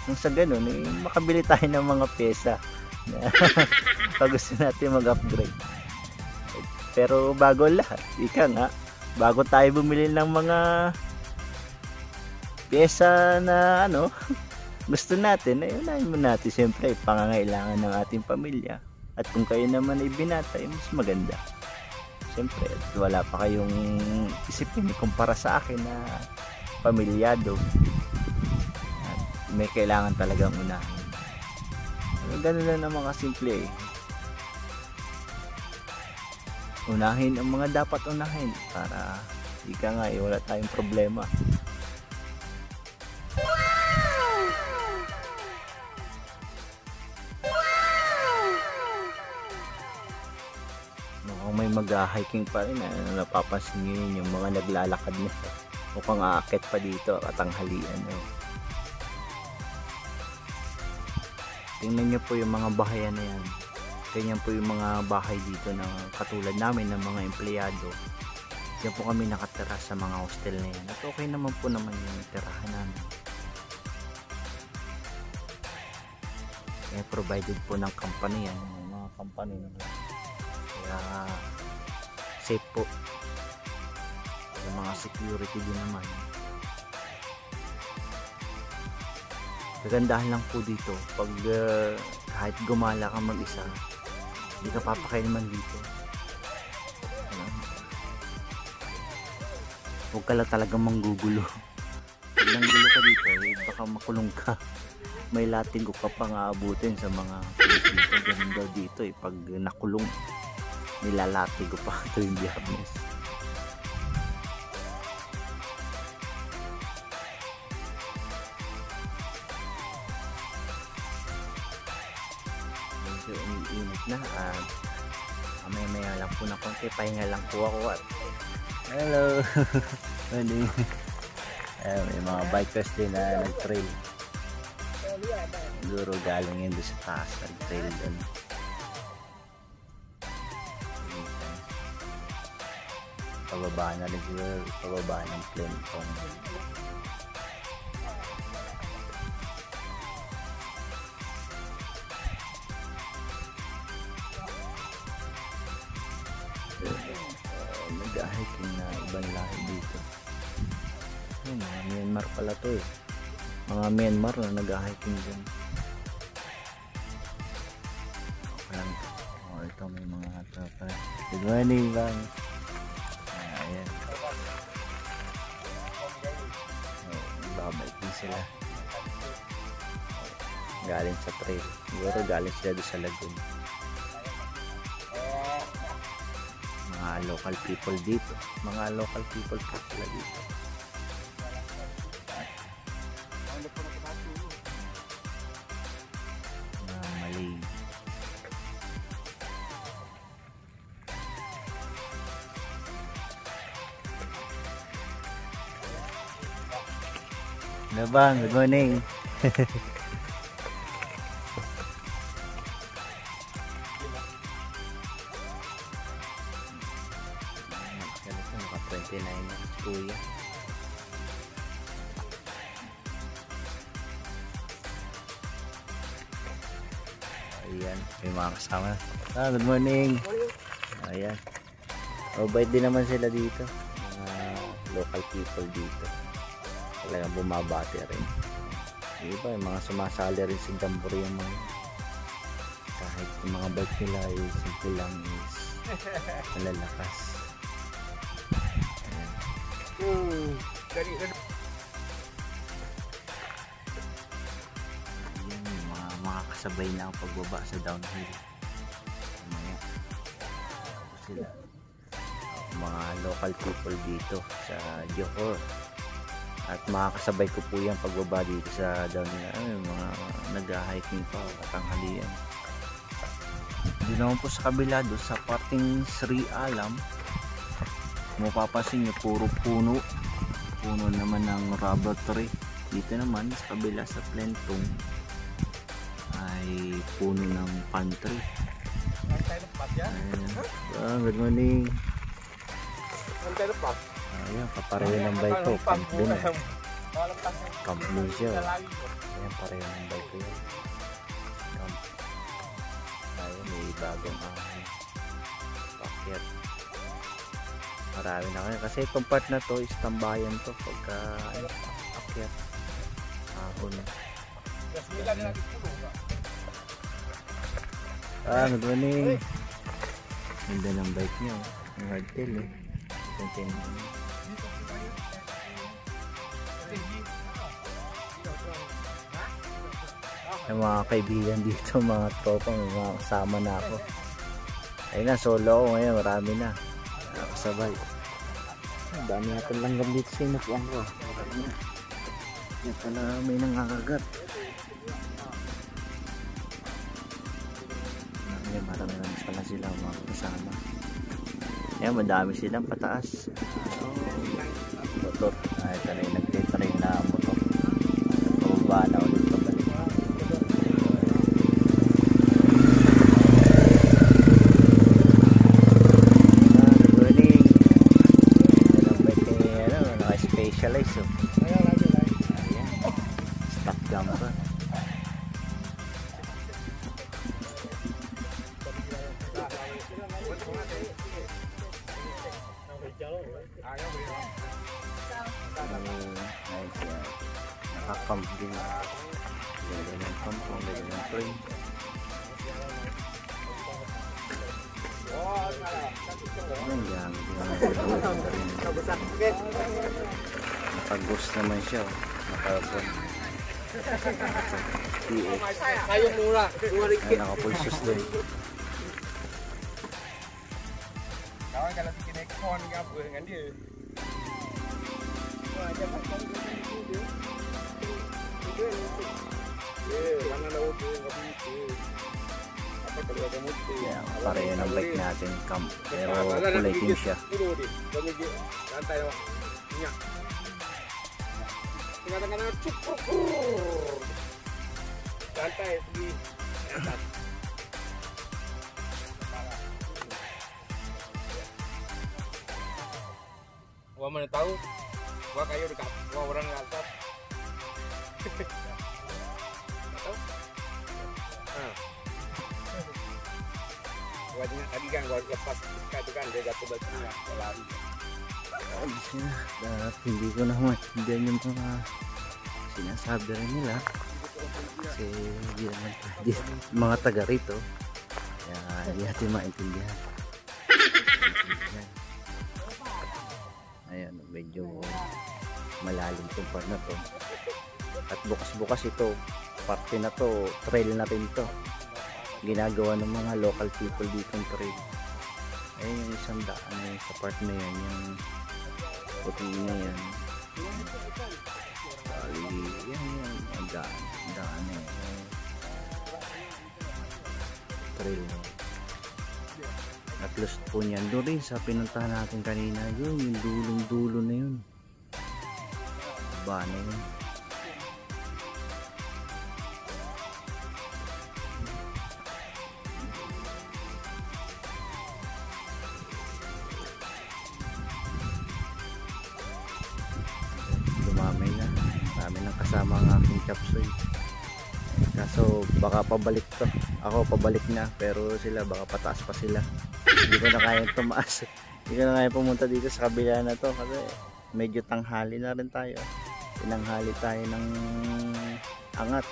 Nung sa ganun makabili tayo ng mga pyesa pag gusto natin mag-upgrade. Pero bago lahat, ika nga, bago tayo bumili ng mga pyesa na ano gusto natin, ay unahin mo natin siyempre pangangailangan ng ating pamilya. At kung kayo naman ay binata, ay mas maganda siyempre. At wala pa kayong isipin kumpara sa akin na pamilyado at may kailangan talagang unahin. Ganun lang naman kasimple eh. Unahin ang mga dapat unahin para ika nga wala tayong problema. Mukhang may mag-hiking pa rin napapansin nyo yung mga naglalakad na mukhang aakit pa dito katanghalian. Tingnan nyo po yung mga bahayan na yan. Ganyan po yung mga bahay dito na katulad namin ng mga empleyado. Diyan po kami nakatira sa mga hostel na yan. At okay naman po naman yung tirahan namin. Kaya provided po ng company yan. Mga company na. Kaya safe po. Yung mga security din naman. Kagandahan lang po dito pag kahit gumala ka mag-isa, hindi ka papakailman dito. Huwag ka lang talagang manggugulo. Pag nanggulo ka dito baka makulong ka. May latinggo ka pang aabutin sa mga pulis dito. Ganun daw dito pag nakulong nilalatigo pa tuwing Biyernes. Umiinit na at maya lang po na konti, pahinga lang po ako at hello. May mga bikers din na nag-trail. Duro galing yun doon sa taas, nag-trail doon. Pababa na rin siguro, pababa ng plane kung nag-hiking na ibang lahi dito. Mga Myanmar pala to eh. Mga Myanmar na nag-hiking din. Ito may mga tropa. Good morning bang. Ayan. Babalik din sila. Galing sa trail. Siguro galing sila doon sa lagoon. Mga local people dito. Mga local people po sila dito. Malay. Hello bang, good morning. Naka 29 na kuya. Ayan, may mga kasama. Good morning. Ayan. Mabait din naman sila dito. Mga local people dito. Talagang bumabati rin. Iba yung mga sumasali rin sa jamboree yung mga kahit yung mga bike nila ay simple lang is malalakas. Yan yung mga kasabay na ang pagbaba sa downhill. Mamaya sila mga local people dito sa Johor. At makakasabay ko po yung pagbaba dito sa downhill. Mga nag-hiking pa katanghalian. Dito naman po sa kabila doon sa parting Sri Alam, kung mapapansin nyo puro puno naman ng rubber tree. Dito naman sa kabila sa Plentong ay puno ng palm tree. Good morning. Ayan, kapareho ng bike ko. Camp din. Camp din siya. Ayan, pareho ng bike ko yan. Camp. Ayan, may bagong pakyat. Marami na kayo. Kasi itong part na to is tambayan to. Pagka akyat. Ahon. Good morning. Ganda ng bike niyo. Ang hardtail eh. Yung mga kaibigan dito, mga tropa, mga kasama na ako. Ayun na, solo ako ngayon, marami na nakasabay. Ang dami natin langgam dito sa inupuan ko. Yan pala may nangangagat. Marami pala sila mga kasama. Yan, madami silang pataas. Motor. Ito na yung nag-train na motor. Pababa na ulit pabalik. Good morning. Naka-specialize. Ayan. Stock jumper. Nakakam din. Ganda ng kampong, ganda ng frame. Ang gamit naman. Nakagos naman siya. Nakagos. PX. Nakapulsos din. Kawan kalau bikin ekon ke apa dengan dia. Yeah, pareho ng bike natin, Camp. Pero kulay team siya. Santai awak. Minyak. Tengah-tengah cukup. Santai pergi atas. Gua mana tahu, gua kayu dekat, gua orang dekat atas. Tahu? Gua ingat tadi kan gua lepas dekat tu kan dia jatuh batunya, gua lari. At hindi ko na maintindihan yung mga sinasabi rin nila. Kasi hindi naman mga taga rito. Kaya hindi natin maintindihan. Ayan, medyo malalim itong part na to. At bukas-bukas ito, parte na to, trail na rin to. Ginagawa ng mga local people dito ng trail. Ayan yung isang daan na sa part na yan, yung puti na yan. Yan, ang daan na yan. Trail na yan. At lost po niyan doon rin sa pinuntahan natin kanina, yun yung dulong-dulo na yun. Ba na yun. Dumamay na. Dami nang kasama ang aking chapsoy. Kaso baka pabalik to. Ako pabalik na, pero sila baka pataas pa sila. Hindi ko na kayang tumaas. Hindi ko na kaya pumunta dito sa kabila na to kasi medyo tanghali na rin tayo. Tinanghali tayo ng angat.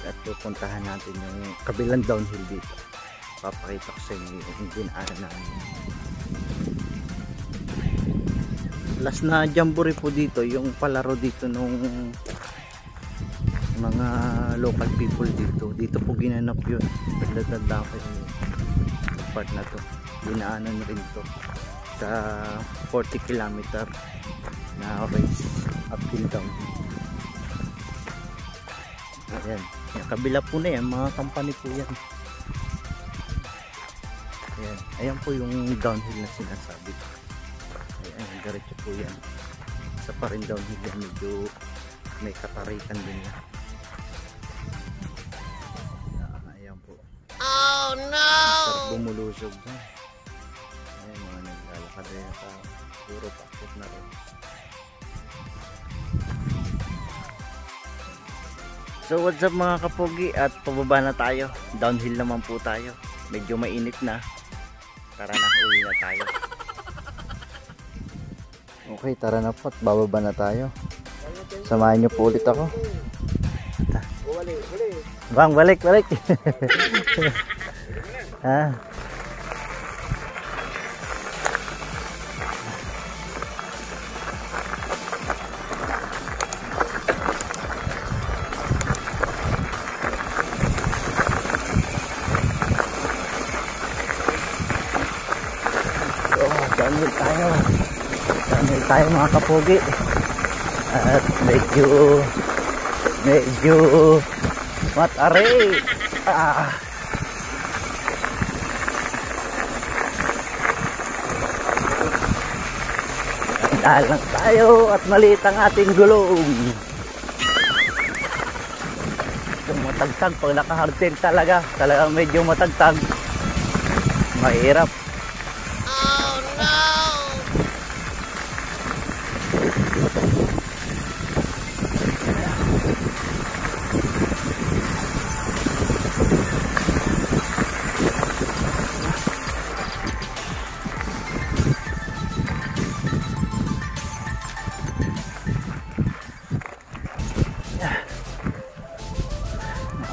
At pupuntahan natin yung kabilang downhill dito. Papakita ko sa inyo yung dinaanan namin. Last na jamboree po dito, yung palaro dito nung mga local people dito. Dito po ginanap yun. Paglatanda ko yung part na to. Dinaanan rin to sa 40 km na race uphill down. Ayan. Yung kabila po na yan, mga company po yan. Ayan, ayan po yung downhill na sinasabi. Ayan, diretso po yan. Isa pa rin downhill yan, medyo may katarikan din yan. Ayan po. Oh no! Sarap bumulusog. Ayan, mga naglalakad na yan. Puro pakit na rin. So what's up mga kapogi, at pababa na tayo. Downhill naman po tayo. Medyo mainit na. Tara na, uwi na tayo. Okay, tara na po at bababa na tayo. Samahan nyo po ulit ako. Bang, balik. Ha? Downhill tayo mga kapogi. At medyo matari. Lang tayo at maliit ang ating gulong. Matagtag pag naka-hardtail talagang medyo matagtag. Mahirap.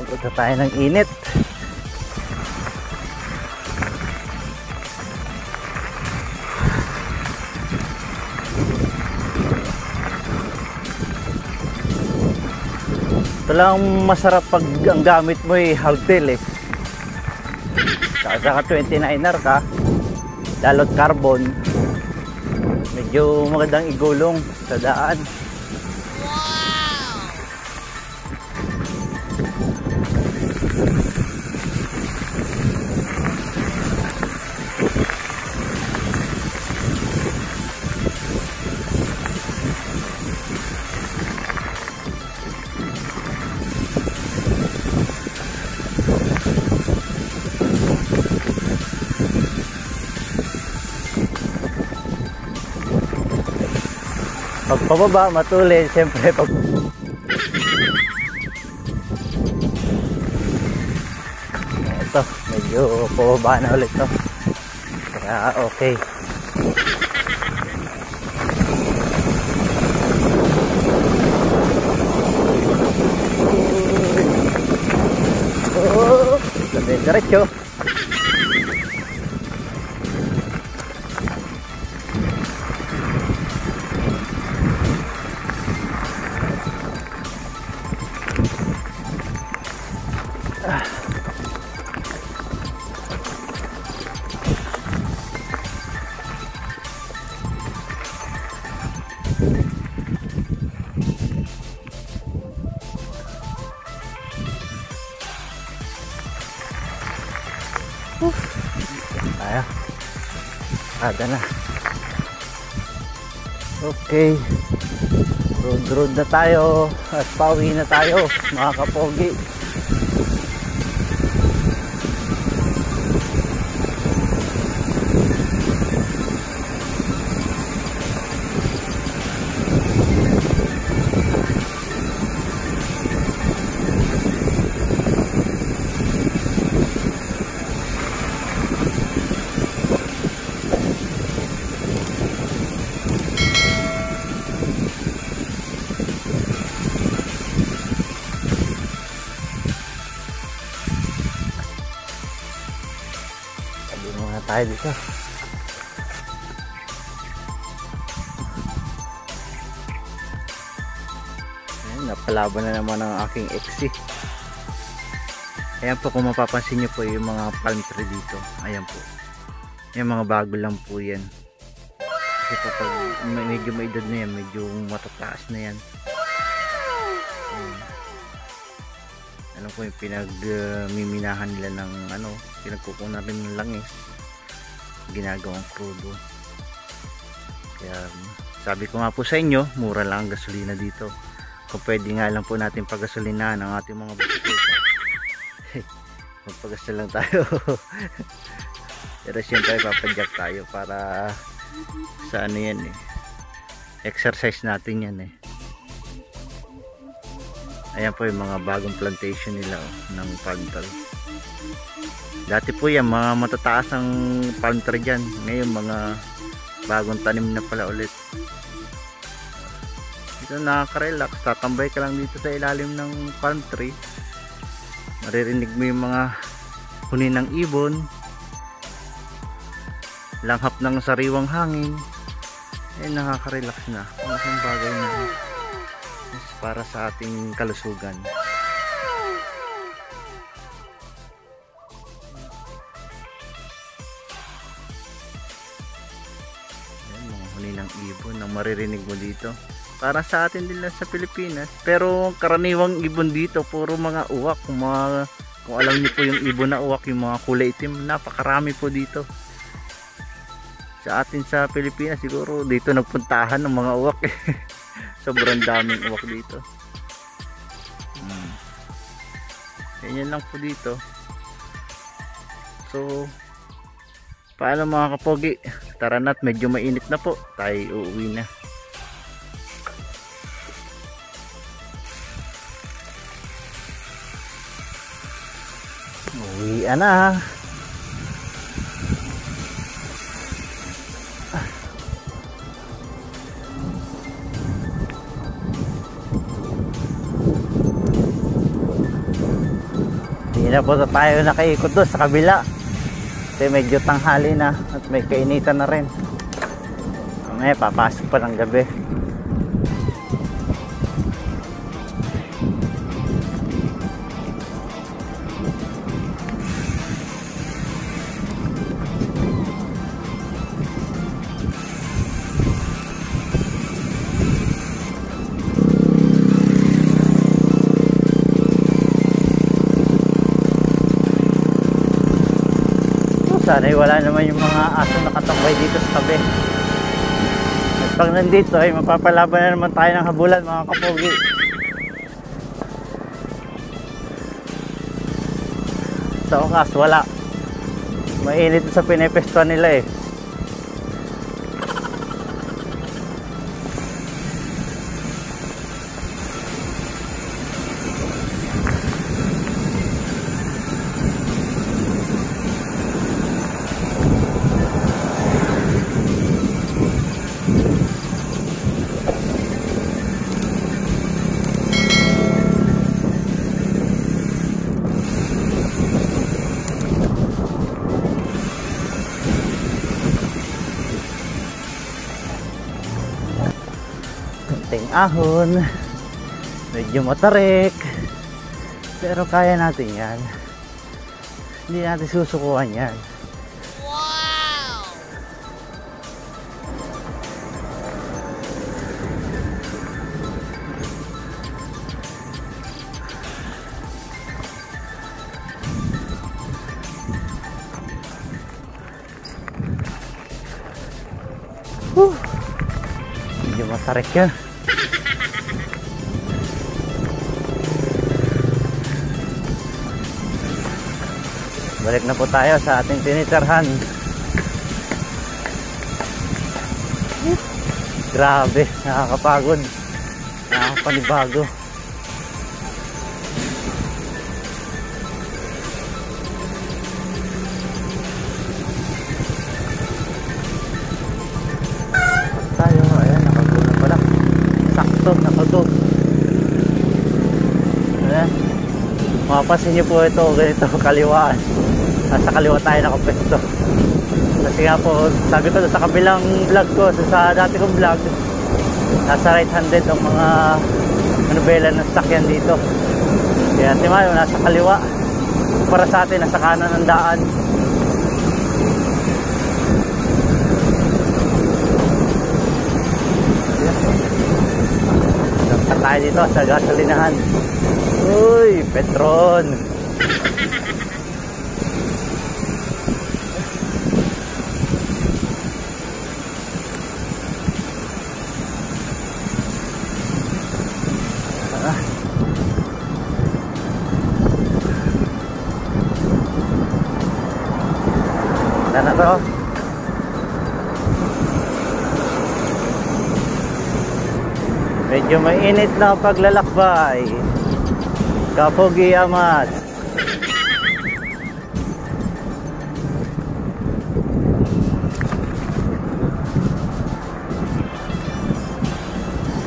Nakabot na tayo ng init. Ito lang masarap pag ang gamit mo ay hardtail eh. Saka 29er ka, dalot carbon, medyo magandang igulong sa daan. Pag pababa, matulin, siyempre pag ito, medyo pababa na ulit to. Kaya okay. Oh, diretso. Ayan. Ada na. Okay. Road na tayo. At pauwi na tayo mga kapogi. tayo dito. Ayan, napalaban na naman ang aking XC. Ayan po, kung mapapansin nyo po yung mga palm tree dito. Ayan po. Yung mga bago lang po yan. Kasi kapag medyo may edad na yan, medyo matataas na yan. Alam ko yung pinagmiminahan nila ng ano, pinagkukunan rin ng langis, ginagawang crudo. Kaya sabi ko nga po sa inyo, mura lang ang gasolina dito. Kung pwede nga lang po natin pagasolinahan ang ating mga bisikleta, magpagasal lang tayo. Pero siyempre papadyak tayo para sa ano yan eh, exercise natin yan eh. Ayan po yung mga bagong plantation nila ng palm tree. Dati po yan mga matataas ang palm tree dyan, ngayon mga bagong tanim na pala ulit. Dito nakaka-relax, tatambay ka lang dito sa ilalim ng palm tree, maririnig mo yung mga huni ng ibon, langhap ng sariwang hangin. Eh, nakaka-relax na. Malaking bagay na para sa ating kalusugan. Ayan, mga huni ng ibon ang maririnig mo dito. Para sa atin din lang sa Pilipinas, pero karaniwang ibon dito puro mga uwak. Kung alam niyo po yung ibon na uwak, yung mga kulay itim, napakarami po dito. Sa atin sa Pilipinas siguro dito nagpuntahan ng mga uwak. Sobrang daming uwak dito. Ganyan lang po dito. So paano mga kapogi, tara na't medyo mainit na po, tayo uuwi na. Uwian na. Hindi na po tayo nakaikot doon sa kabila. Kasi medyo tanghali na at may kainitan na rin. Mamaya papasok pa ng gabi. Sana'y wala naman yung mga aso nakatambay dito sa tabi. At pag nandito ay mapapalaban na naman tayo ng habulan mga kapogi. Sa wakas wala. Mainit sa pinepestuan nila eh. Ahon, medyo matarik, pero kaya natin yan. Hindi natin susukuhan yan. Wow! Medyo matarik yan. Balik na po tayo sa ating tinitirhan. Grabe, nakakapagod, nakakapanibago. Tayo, ayan, nakago na pala. Sakto, nakago. Ayan, mapapansin nyo po ito, ganito kaliwaan. Nasa kaliwa tayo nakapwesto. Kasi nga po, sabi ko sa kabilang vlog ko, sa dati kong vlog, nasa right-handed ang mga manubela ng sakyan dito. Kaya si Mayo nasa kaliwa, para sa atin nasa kanan ng daan. Saan tayo dito sa gasolinahan? Uy, Petron. Na to. Medyo mainit na paglalakbay. Kapogi Amat.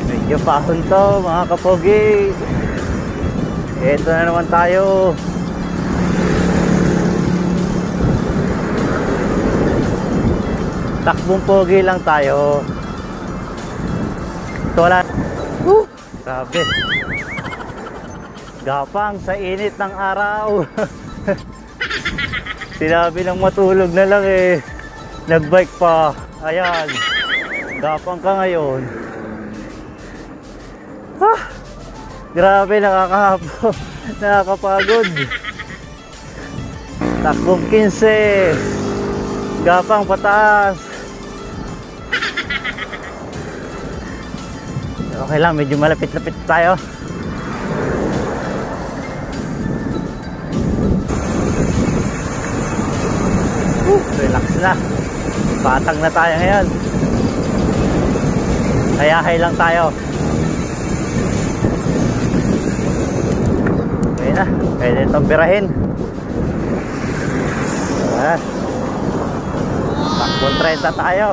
Medyo pahon to mga kapogi. Ito na naman tayo. Takbong pogi lang tayo. Wala. Grabe. Gapang sa init ng araw. Sinabi ng matulog na lang eh. Nagbike pa. Ayan. Gapang ka ngayon. Grabe, nakakapagod. Takbong 15. Gapang pataas. Okay lang, medyo malapit-lapit tayo. Relax na. Patang na tayo ngayon. Kayahay lang tayo. Okay na, pwede itong birahin. Takbong 30 tayo.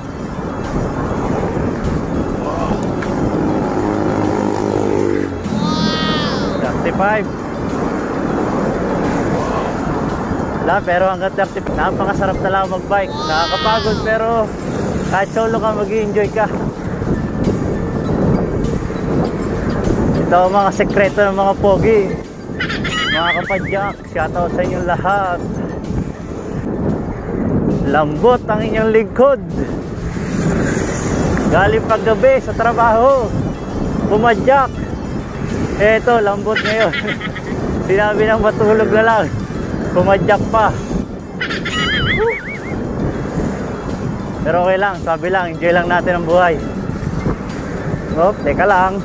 Wala, pero hanggang 30, napakasarap talaga magbike. Nakakapagod pero kahit solo ka, mag-i-enjoy ka. Ito ang mga sekreto ng mga pogi. Mga kapadyak, shoutout sa inyong lahat. Lambot ang inyong lingkod. Galing paggabi sa trabaho, pumadyak. Eto, lambot ngayon. Sinabi ng matulog na lang, pumadyak pa. Pero okay lang, sabi lang, enjoy lang natin ang buhay. Oh, teka lang.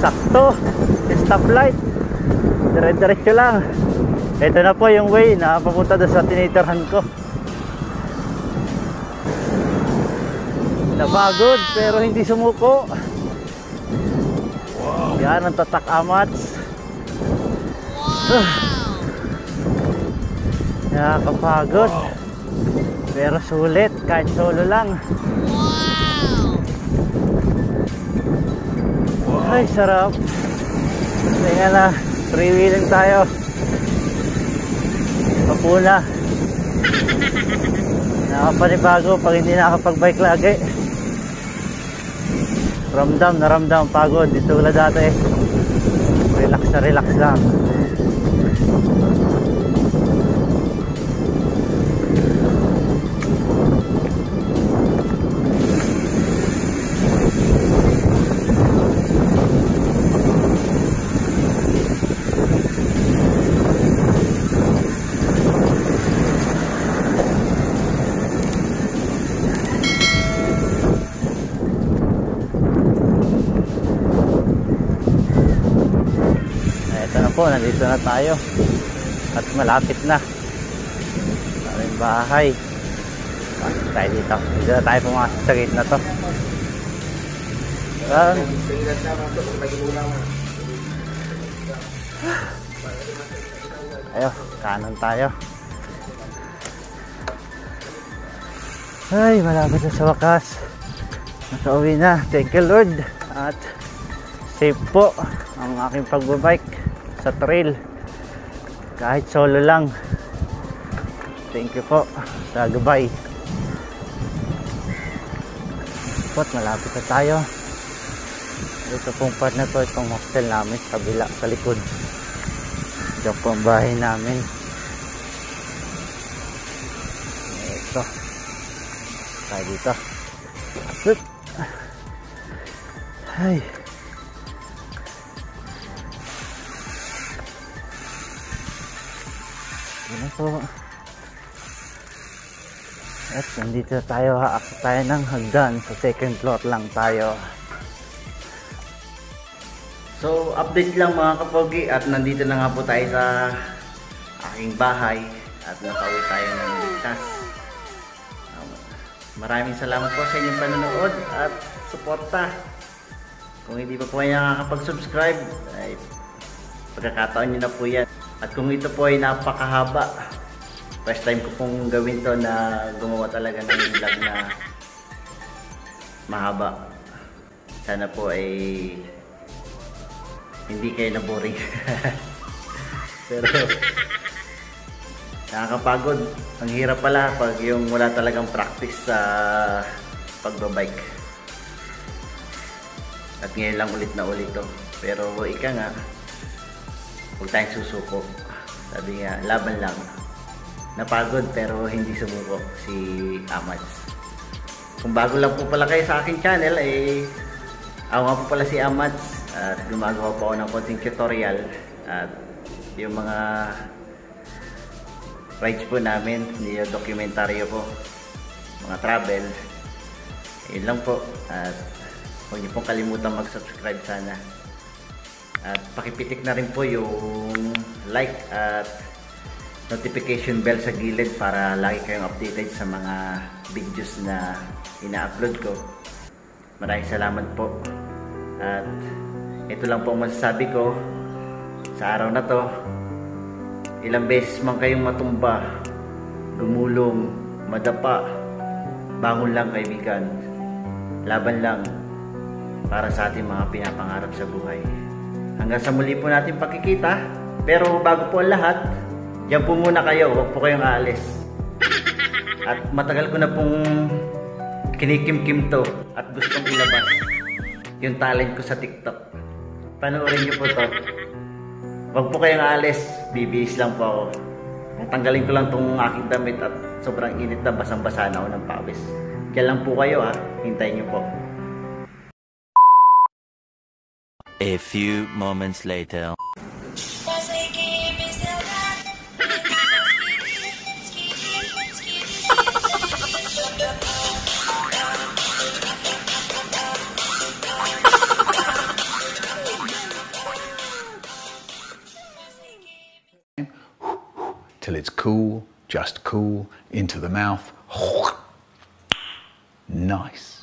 Sakto, stoplight, dire-diretso lang. Ito na po yung way na papunta doon sa tinitirhan ko. Napagod pero hindi sumuko. Yan ang tatak Amats. Nakakapagod pero sulit kahit solo lang. Ay, sarap. Tingnan na, freewheeling tayo. Kapuna. Nakapanibago pag hindi nakapag-bike lagi. Ramdam na ramdam pagod. Dito wala dati. Relax na relax lang. Ito na po, nandito na tayo. At malapit na. Maraming bahay. Pasok tayo dito. Dito na tayo pumasok sa gate na to. Ayo, kanan tayo. Ay, malapit na sa wakas. Nakauwi na. Thank you Lord. At safe po ang aking pagbabike sa trail. Kahit solo lang. Thank you po sa gabay. Pot, malapit na tayo. Ito pong part na to, itong hostel namin sa kabila, sa likod. Diyan po ang bahay namin. Ito. Tayo dito. Up. Ay. Yan po. At nandito tayo, haakit tayo ng hagdan. Sa second floor lang tayo. So, update lang mga kapogi, at nandito na nga po tayo sa aking bahay at nakauwi tayo ng ligtas. Maraming salamat po sa inyong panonood at suporta. Kung hindi pa po kayo nakakapag-subscribe, ay pagkakataon nyo na po yan. At kung ito po ay napakahaba, first time ko pong gawin to na gumawa talaga ng vlog na mahaba. Sana po ay hindi kayo na-boring. Pero nakakapagod. Ang hirap pala pag yung wala talagang practice sa pagbabike. At ngayon lang ulit na ulit to. Pero ika nga, huwag tayong susuko. Sabi nga, laban lang. Napagod pero hindi sumuko si Amads. Kung bago lang po pala kayo sa aking channel, ako nga po pala si Amads. At gumagawa po ako ng konting tutorial. At yung mga rides po namin, yung dokumentaryo po, mga travel, yun lang po. At huwag niyo pong kalimutan mag-subscribe sana. At pakipitik na rin po yung like at notification bell sa gilid para lagi kayong updated sa mga videos na ina-upload ko. Maraming salamat po. At ito lang po ang masasabi ko sa araw na to. Ilang beses man kayong matumba, gumulong, madapa, bangon lang kaibigan. Laban lang para sa ating mga pinapangarap sa buhay. Hanggang sa muli po natin pagkikita. Pero bago po ang lahat, diyan po muna kayo, huwag po kayong aalis. At matagal ko na pong kinikim-kim to at gustong ilabas yung talent ko sa TikTok. Panoorin niyo po to. Huwag po kayong aalis, bibihis lang po ako. Tanggalin ko lang tong aking damit at sobrang init na, basang-basa na ako ng pawis. Diyan lang po kayo ha, hintayin niyo po. A few moments later. Till it's cool, just cool, into the mouth. Nice.